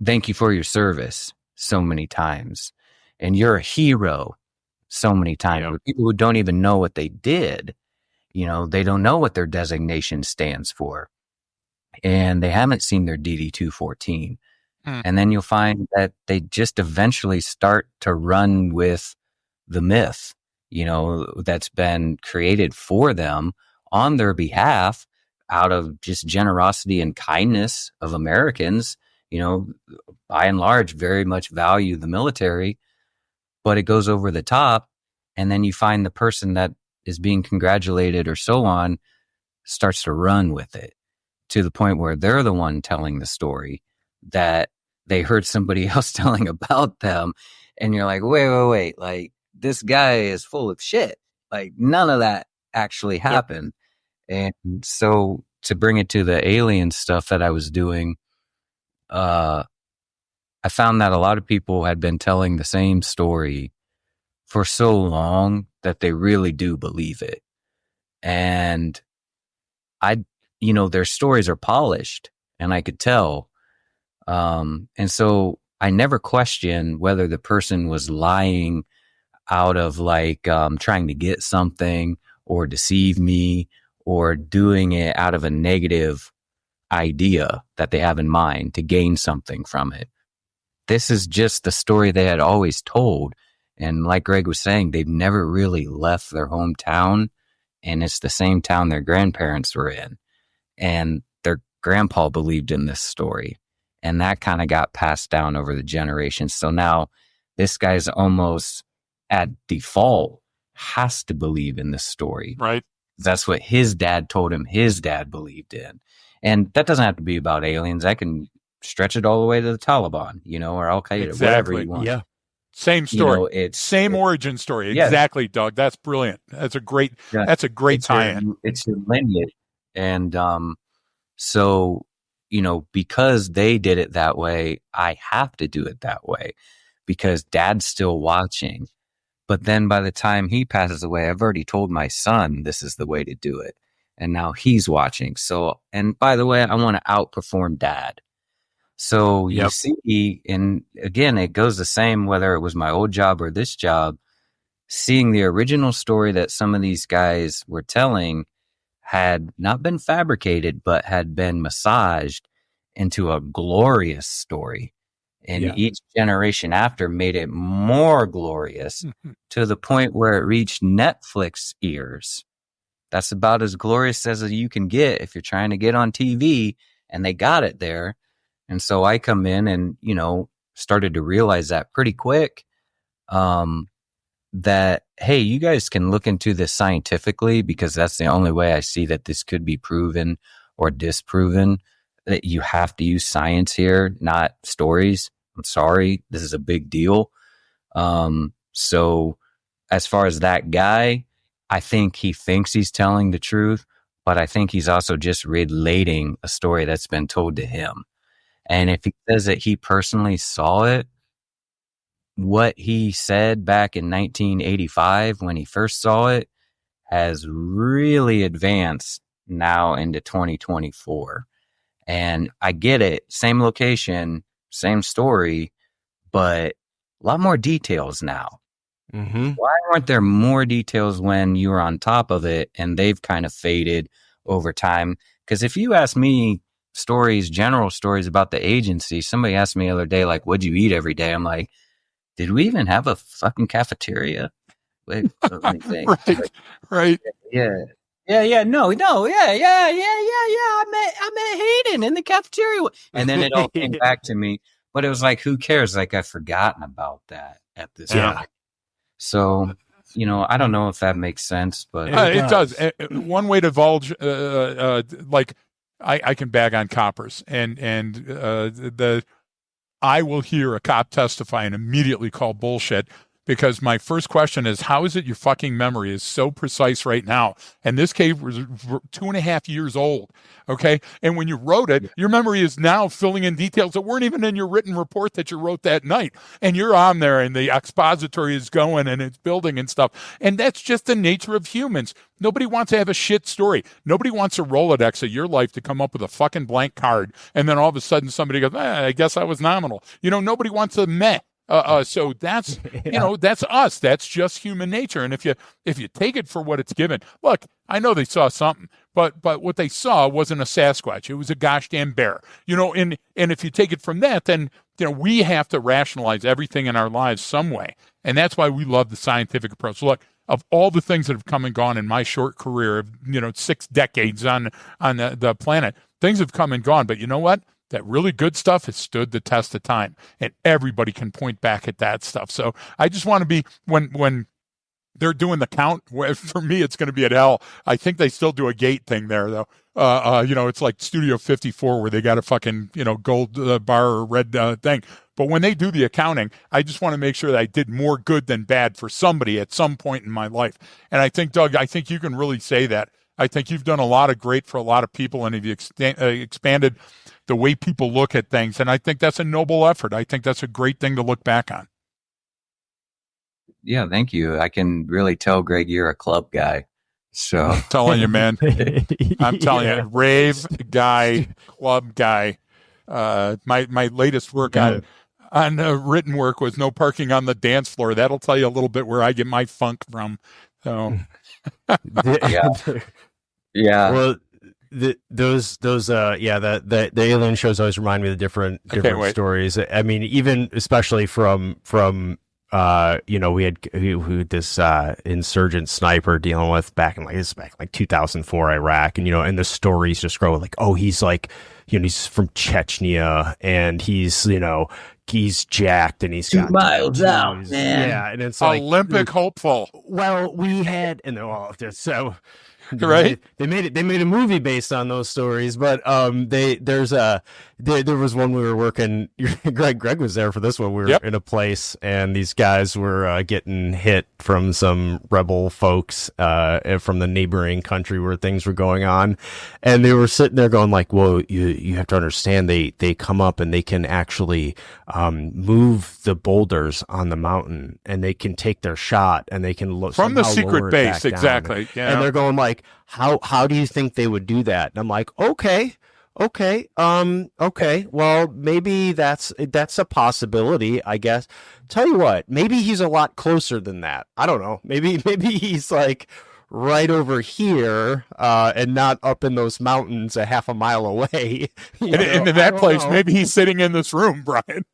thank you for your service so many times. And you're a hero so many times.
Yep.
With people who don't even know what they did, they don't know what their designation stands for. And they haven't seen their DD-214. And then you'll find that they just eventually start to run with the myth, that's been created for them on their behalf out of just generosity and kindness of Americans, by and large, very much value the military, but it goes over the top. And then you find the person that is being congratulated or so on starts to run with it to the point where they're the one telling the story that they heard somebody else telling about them. And you're like, wait, like this guy is full of shit. Like none of that actually happened. Yep. And so to bring it to the alien stuff that I was doing, I found that a lot of people had been telling the same story for so long that they really do believe it. And their stories are polished, and I could tell. And so I never questioned whether the person was lying out of trying to get something or deceive me or doing it out of a negative idea that they have in mind to gain something from it. This is just the story they had always told. And like Greg was saying, they've never really left their hometown, and it's the same town their grandparents were in. And their grandpa believed in this story. And that kind of got passed down over the generations. So now this guy's almost at default has to believe in this story.
Right.
That's what his dad told him his dad believed in. And that doesn't have to be about aliens. I can stretch it all the way to the Taliban, or Al Qaeda, whatever you want.
Yeah. Same story. Same origin story.
Yeah.
Exactly, Doug. That's brilliant. That's a great tie-in.
It's your lineage. And so, because they did it that way, I have to do it that way because dad's still watching. But then by the time he passes away, I've already told my son this is the way to do it. And now he's watching. So, and by the way, I want to outperform dad. So you see, and again, it goes the same whether it was my old job or this job, seeing the original story that some of these guys were telling had not been fabricated, but had been massaged into a glorious story. And each generation after made it more glorious to the point where it reached Netflix ears. That's about as glorious as you can get if you're trying to get on TV, and they got it there. And so I come in and, started to realize that pretty quick, that, hey, you guys can look into this scientifically because that's the only way I see that this could be proven or disproven. That you have to use science here, not stories. I'm sorry, this is a big deal. So as far as that guy, I think he thinks he's telling the truth, but I think he's also just relating a story that's been told to him. And if he says that he personally saw it, what he said back in 1985 when he first saw it has really advanced now into 2024. And I get it. Same location, same story, but a lot more details now. Mm-hmm. Why weren't there more details when you were on top of it and they've kind of faded over time? Because if you ask me stories, general stories about the agency, somebody asked me the other day, like, what'd you eat every day? I'm like, did we even have a fucking cafeteria? Wait, let me think.
Right.
Yeah. No. I met Hayden in the cafeteria. And then it all came back to me. But it was like, who cares? Like, I've forgotten about that at this point. So, I don't know if that makes sense, but
it does. One way to divulge, like, I can bag on coppers, and I will hear a cop testify and immediately call bullshit because my first question is, how is it your fucking memory is so precise right now? And this cave was 2.5 years old. Okay. And when you wrote it, your memory is now filling in details that weren't even in your written report that you wrote that night. And you're on there and the expository is going and it's building and stuff. And that's just the nature of humans. Nobody wants to have a shit story. Nobody wants a Rolodex of your life to come up with a fucking blank card. And then all of a sudden somebody goes, I guess I was nominal. Nobody wants a meh. So that's, that's us. That's just human nature. And if you take it for what it's given, look, I know they saw something, but what they saw wasn't a Sasquatch. It was a gosh damn bear, and if you take it from that, then, we have to rationalize everything in our lives some way. And that's why we love the scientific approach. Look, of all the things that have come and gone in my short career of, 6 decades on the planet, things have come and gone. But you know what? That really good stuff has stood the test of time, and everybody can point back at that stuff. So I just want to be, when they're doing the count, for me, it's going to be at hell. I think they still do a gate thing there, though. It's like Studio 54 where they got a fucking, gold bar or red thing. But when they do the accounting, I just want to make sure that I did more good than bad for somebody at some point in my life. And I think, Doug, you can really say that. I think you've done a lot of great for a lot of people, and you've expanded the way people look at things. And I think that's a noble effort. I think that's a great thing to look back on.
Yeah, thank you. I can really tell, Greg, you're a club guy. So
I'm telling you, man. I'm telling you, rave guy, club guy. My latest work on written work was no parking on the dance floor. That'll tell you a little bit where I get my funk from. So
yeah.
Well, the alien shows always remind me of different stories. I mean, even especially from we had this insurgent sniper dealing with back in like 2004 Iraq, and the stories just grow like, oh, he's like, he's from Chechnya and he's jacked and he's
2 miles out, man.
Yeah, and it's
Olympic hopeful.
Well, we had, and so.
Right.
They made a movie based on those stories, but there was one we were working. Greg was there for this one. We were in a place, and these guys were getting hit from some rebel folks from the neighboring country where things were going on, and they were sitting there going like, "Well, you have to understand they come up and they can actually move the boulders on the mountain, and they can take their shot, and they can look
from the secret base, exactly." Yeah.
And they're going like, how do you think they would do that? And I'm like, okay. Well, maybe that's a possibility, I guess. Tell you what, maybe he's a lot closer than that. I don't know. Maybe he's like right over here, and not up in those mountains a half a mile away.
And in that place, maybe he's sitting in this room, Brian.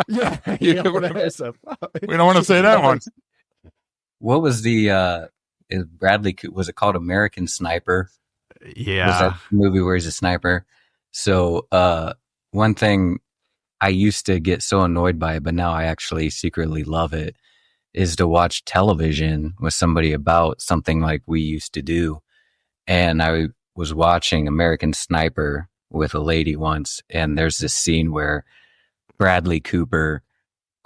Yeah.
We don't want to say that one.
What was the Bradley, was it called American Sniper?
Yeah.
Was that movie where he's a sniper? So one thing I used to get so annoyed by, but now I actually secretly love it, is to watch television with somebody about something like we used to do. And I was watching American Sniper with a lady once, and there's this scene where Bradley Cooper,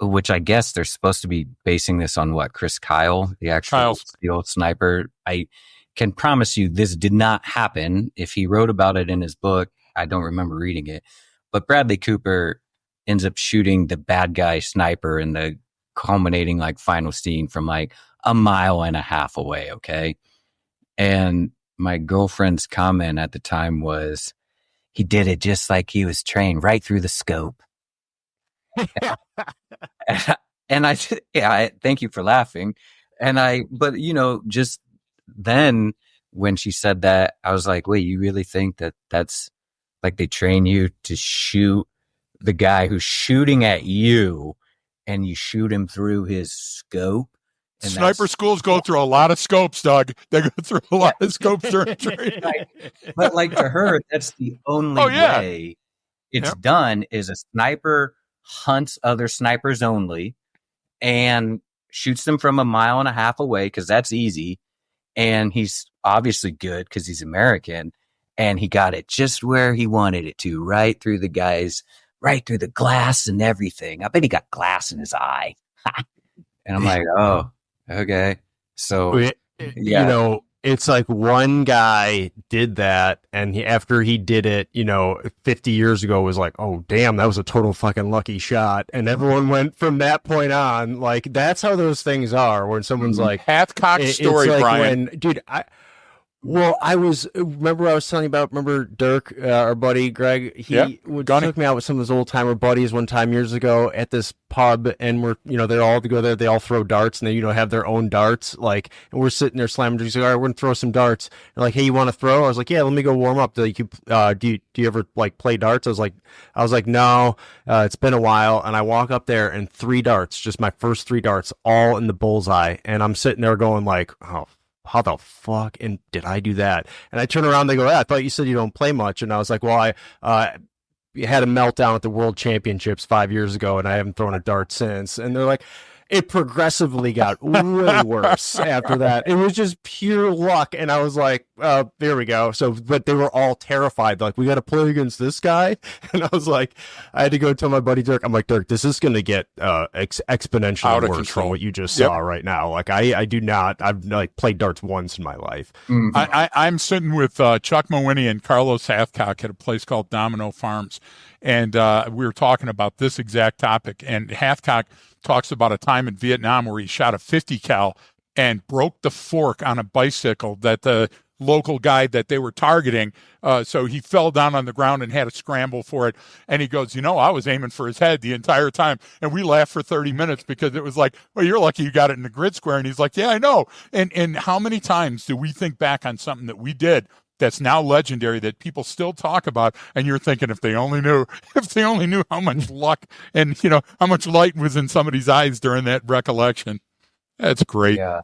which I guess they're supposed to be basing this on Chris Kyle, the actual SEAL sniper. I can promise you this did not happen. If he wrote about it in his book, I don't remember reading it. But Bradley Cooper ends up shooting the bad guy sniper in the culminating final scene from a 1.5 miles away. Okay. And my girlfriend's comment at the time was, he did it just like he was trained, right through the scope. And I said, thank you for laughing. But just then when she said that, I was like, wait, you really think that that's like they train you to shoot the guy who's shooting at you and you shoot him through his scope? And
sniper schools go through a lot of scopes, Doug. They go through a lot of scopes during training.
But to her, that's the only way it's done, is a sniper hunts other snipers only and shoots them from 1.5 miles away, because that's easy. And he's obviously good because he's American, and he got it just where he wanted it to, right through the guys, right through the glass and everything. I bet he got glass in his eye. And I'm like, oh, okay. So,
You
yeah.
know, it's like one guy did that, and after he did it, 50 years ago, was like, oh, damn, that was a total fucking lucky shot. And everyone went from that point on. Like, that's how those things are, when someone's like,
Hathcock story,
it's like
Brian.
dude, I was telling you about, remember Dirk, our buddy Greg, he took me out with some of his old timer buddies one time years ago at this pub, and they're all to go there, they all throw darts, and they, have their own darts, like, and we're sitting there slamming drinks, like, all right, we're gonna throw some darts. And like, hey, you want to throw? I was like, yeah, let me go warm up. Like, do you ever like play darts? I was like, no, it's been a while. And I walk up there, and 3 darts, just my first 3 darts, all in the bullseye, and I'm sitting there going like, oh, how the fuck and did I do that? And I turn around, they go, I thought you said you don't play much. And I was like, well, I had a meltdown at the World Championships 5 years ago, and I haven't thrown a dart since. And they're like, it progressively got way worse after that. It was just pure luck. And I was like, there we go. So, but they were all terrified. Like, we got to play against this guy. And I was like, I had to go tell my buddy Dirk, I'm like, Dirk, this is going to get exponentially
out of
worse
control
from what you just saw right now. Like, I've like played darts once in my life.
Mm-hmm. I'm sitting with Chuck Mawhinney and Carlos Hathcock at a place called Domino Farms. And we were talking about this exact topic. And Hathcock talks about a time in Vietnam where he shot a 50 cal and broke the fork on a bicycle that the local guy that they were targeting. So he fell down on the ground and had a scramble for it. And he goes, I was aiming for his head the entire time. And we laughed for 30 minutes because it was like, well, you're lucky you got it in the grid square. And he's like, yeah, I know. And how many times do we think back on something that we did that's now legendary that people still talk about, and you're thinking, if they only knew how much luck and how much light was in somebody's eyes during that recollection. That's great.
Yeah.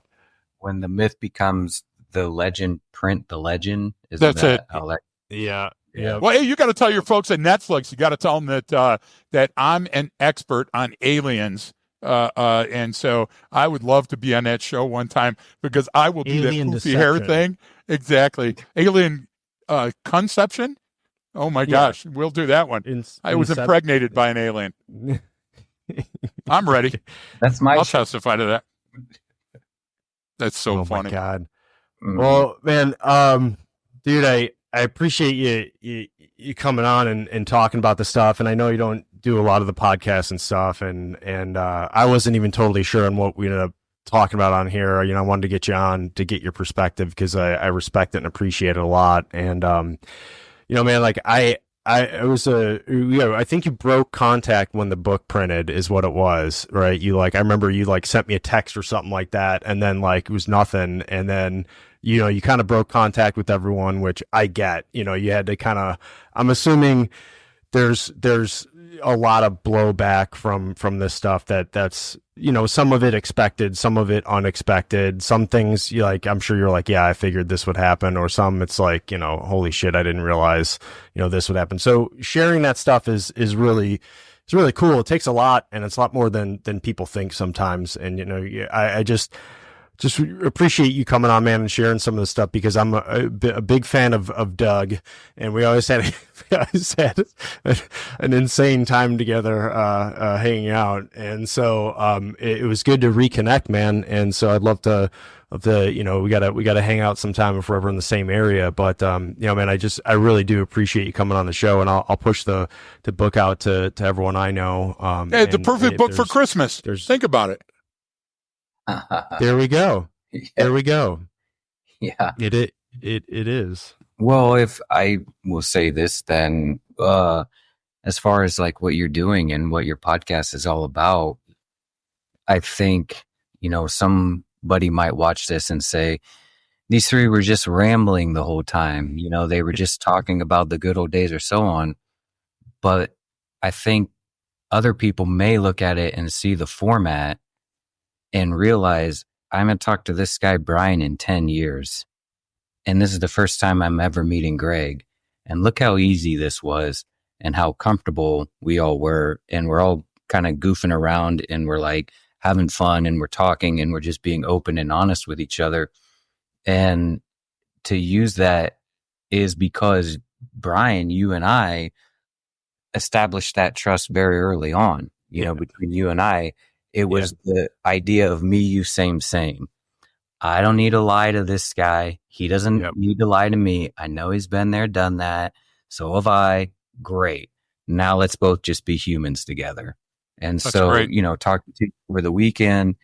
When the myth becomes the legend, print the legend.
That's it.
Yeah.
Well, hey, you got to tell your folks at Netflix, you got to tell them that I'm an expert on aliens. And so I would love to be on that show one time, because I will do
Alien
that poofy
deception.
hair thing. Exactly. Alien conception. Oh my gosh. We'll do that one. I was impregnated by an alien. I'm ready.
That's my
I'll testify to that. That's so funny.
Oh my God.
Mm-hmm.
Well, man, dude, I appreciate you coming on and talking about the stuff. And I know you don't do a lot of the podcasts and stuff. And I wasn't even totally sure on what we ended up talking about on here. I wanted to get you on to get your perspective, because I respect it and appreciate it a lot. And, man, like I think you broke contact when the book printed is what it was, right? I remember you like sent me a text or something like that, and then like it was nothing. And then, you kind of broke contact with everyone, which I get, you had to kind of, I'm assuming there's a lot of blowback from this stuff that's, some of it expected, some of it unexpected, some things I'm sure you're like, yeah, I figured this would happen, or some it's like, holy shit, I didn't realize, this would happen. So sharing that stuff is really, it's really cool. It takes a lot, and it's a lot more than people think sometimes. And, I just appreciate you coming on, man, and sharing some of the stuff, because I'm a big fan of Doug, and we always had an insane time together, hanging out. And so, it was good to reconnect, man. And so I'd love to, we gotta hang out sometime if we're ever in the same area. But, man, I really do appreciate you coming on the show, and I'll push the book out to everyone I know.
Hey, the perfect book for Christmas. Think about it.
There we go.
Yeah.
There we go.
Yeah.
It is.
Well, if I will say this, then as far as like what you're doing and what your podcast is all about, I think, somebody might watch this and say, these three were just rambling the whole time. They were just talking about the good old days or so on. But I think other people may look at it and see the format and realize, I'm going to talk to this guy, Brian, in 10 years. And this is the first time I'm ever meeting Greg. And look how easy this was and how comfortable we all were. And we're all kind of goofing around, and we're like having fun, and we're talking, and we're just being open and honest with each other. And to use that is because, Brian, you and I established that trust very early on, between you and I. It was the idea of me, you, same. I don't need to lie to this guy. He doesn't need to lie to me. I know he's been there, done that. So have I. Great. Now let's both just be humans together. And
That's
so,
great.
Talking to you over the weekend,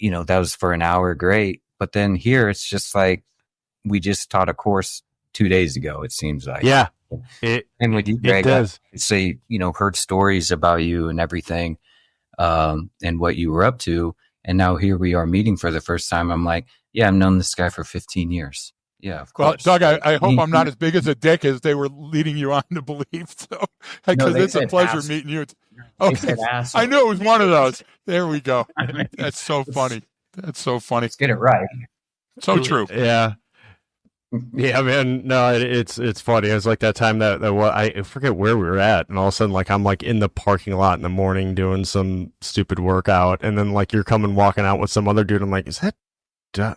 that was for an hour. Great. But then here it's just like we just taught a course 2 days ago, it seems like.
Yeah.
And with you, Greg,
it does.
I say, heard stories about you and everything, and what you were up to. And now here we are meeting for the first time. I'm like, yeah, I've known this guy for 15 years. Yeah, of course.
Well, Doug, I hope I'm not as big as a dick as they were leading you on to believe. So, because it's a pleasure meeting you. Okay. I knew it was one of those. There we go. That's so funny. That's so funny.
Let's get it right.
So true.
Yeah. Yeah, man. No, it's funny. It was like that time that I forget where we were at, and all of a sudden, like I'm like in the parking lot in the morning doing some stupid workout, and then like you're walking out with some other dude. I'm like, is that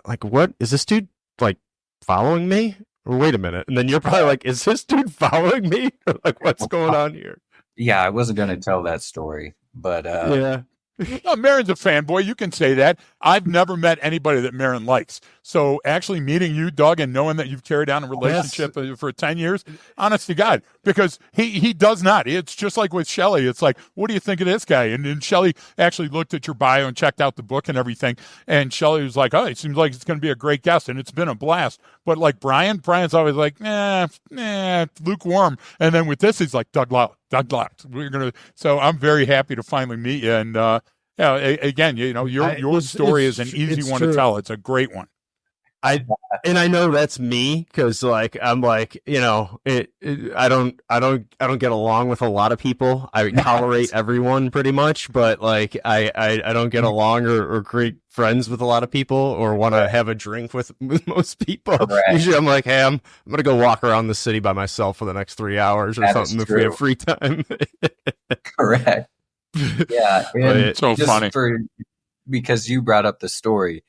like what is this dude like following me? Or wait a minute, and then you're probably like, is this dude following me? Or like, what's going on here?
Yeah, I wasn't going to tell that story, but
yeah. No, Marin's a fanboy. You can say that. I've never met anybody that Marin likes. So actually meeting you, Doug, and knowing that you've carried on a relationship for 10 years, honest to God, because he does not. It's just like with Shelley. It's like, what do you think of this guy? And Shelley actually looked at your bio and checked out the book and everything. And Shelley was like, oh, it seems like it's going to be a great guest. And it's been a blast. But like Brian's always like, lukewarm. And then with this, he's like, Doug Laux. So I'm very happy to finally meet you. And again, your story is an easy one to tell. It's a great one.
I know that's me because like I'm like I don't get along with a lot of people. I tolerate everyone pretty much, but like I don't get along or create friends with a lot of people or want to have a drink with most people.
Correct.
Usually I'm like, hey, I'm gonna go walk around the city by myself for the next 3 hours or
That
something if
true.
we have free time.
Correct. Yeah, and
it's so funny
because you brought up the story.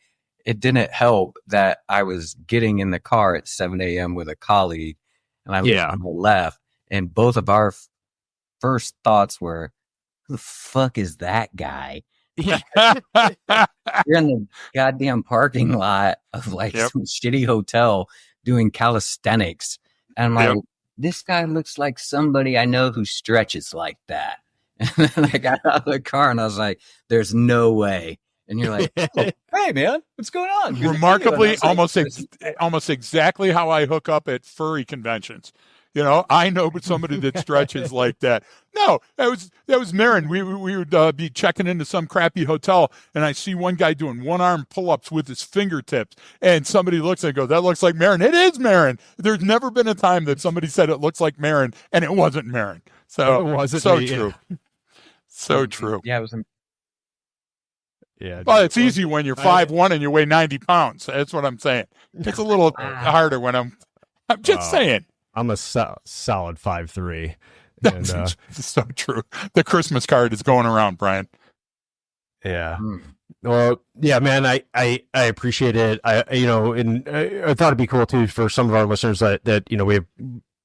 It didn't help that I was getting in the car at 7 a.m. with a colleague, and I left, and both of our first thoughts were, "Who the fuck is that guy?"
Yeah.
You're in the goddamn parking lot of like some shitty hotel doing calisthenics, and I'm like, "This guy looks like somebody I know who stretches like that." And then I got out of the car and I was like, "There's no way." And you're like, oh, "Hey man, what's going on?" Good
Remarkably, almost exactly how I hook up at furry conventions. I know somebody that stretches like that. No, that was Marin. We would be checking into some crappy hotel, and I see one guy doing one-arm pull-ups with his fingertips, and somebody looks and goes, "That looks like Marin." It is Marin. There's never been a time that somebody said it looks like Marin, and it wasn't Marin. So
it wasn't
so
me,
true. So true.
Yeah, it was.
Yeah.
Well, it's easy when you're 5'1" and you weigh 90 pounds. That's what I'm saying. It's a little harder when I'm just saying.
I'm a solid 5'3".
That's so true. The Christmas card is going around, Brian.
Yeah. Well, yeah, man, I appreciate it. I thought it'd be cool too for some of our listeners that we have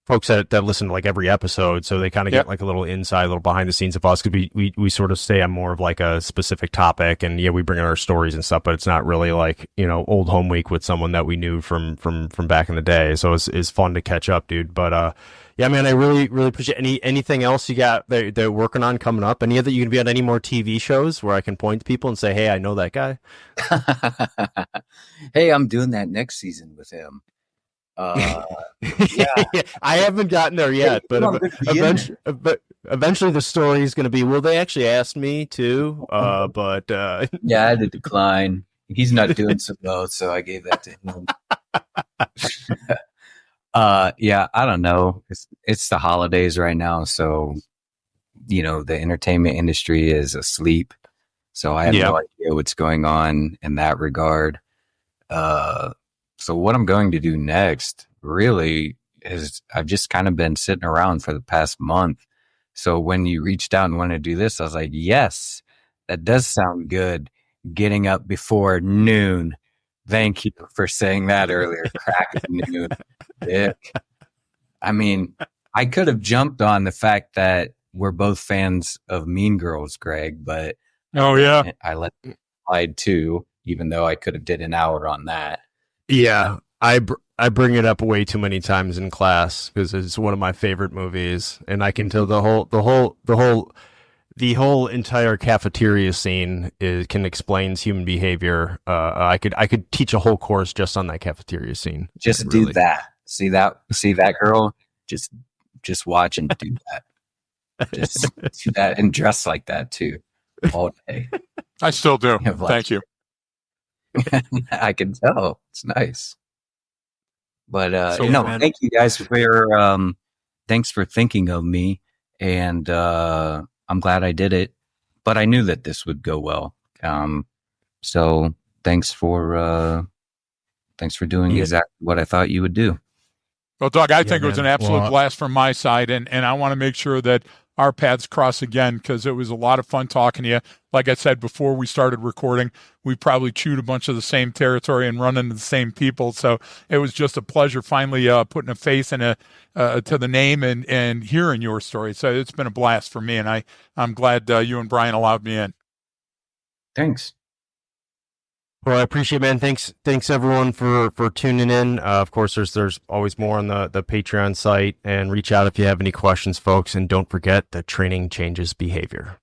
folks that listen to like every episode, so they kind of get like a little inside, a little behind the scenes of us, because we sort of stay on more of like a specific topic, and we bring in our stories and stuff, but it's not really like old home week with someone that we knew from back in the day. So it's fun to catch up, dude. But yeah, man, I really appreciate anything else you got that they're working on coming up. Any of that you can be on any more TV shows where I can point to people and say, hey, I know that guy.
Hey, I'm doing that next season with him.
Yeah. I haven't gotten there yet, but eventually the story is going to be, well, they actually asked me to, but
yeah, I had to decline. He's not doing so well, so I gave that to him. Yeah, I don't know. It's the holidays right now, so the entertainment industry is asleep. So I have no idea what's going on in that regard. So what I'm going to do next really is I've just kind of been sitting around for the past month. So when you reached out and wanted to do this, I was like, yes, that does sound good. Getting up before noon. Thank you for saying that earlier. Crack at noon. Dick. I mean, I could have jumped on the fact that we're both fans of Mean Girls, Greg, but
Oh yeah.
I let it slide too, even though I could have did an hour on that.
Yeah, I bring it up way too many times in class because it's one of my favorite movies, and I can tell the whole entire cafeteria scene can explains human behavior. I could teach a whole course just on that cafeteria scene.
Just do that. See that girl? Just watch and do that. Just do that and dress like that too all day.
I still do.
Yeah, like-
Thank you.
I can tell. It's nice. But
So,
no,
man.
thank you guys for thanks for thinking of me, and I'm glad I did it. But I knew that this would go well. So thanks for doing exactly what I thought you would do.
Well, Doug, I think it was an
man.
absolute
Well,
blast from my side, and I want to make sure that our paths cross again because it was a lot of fun talking to you. Like I said before we started recording, we probably chewed a bunch of the same territory and run into the same people. So it was just a pleasure finally putting a face and to the name and hearing your story. So it's been a blast for me, and I'm glad you and Brian allowed me in.
Thanks.
Well, I appreciate it, man. Thanks everyone for tuning in. Of course, there's always more on the Patreon site, and reach out if you have any questions, folks. And don't forget that training changes behavior.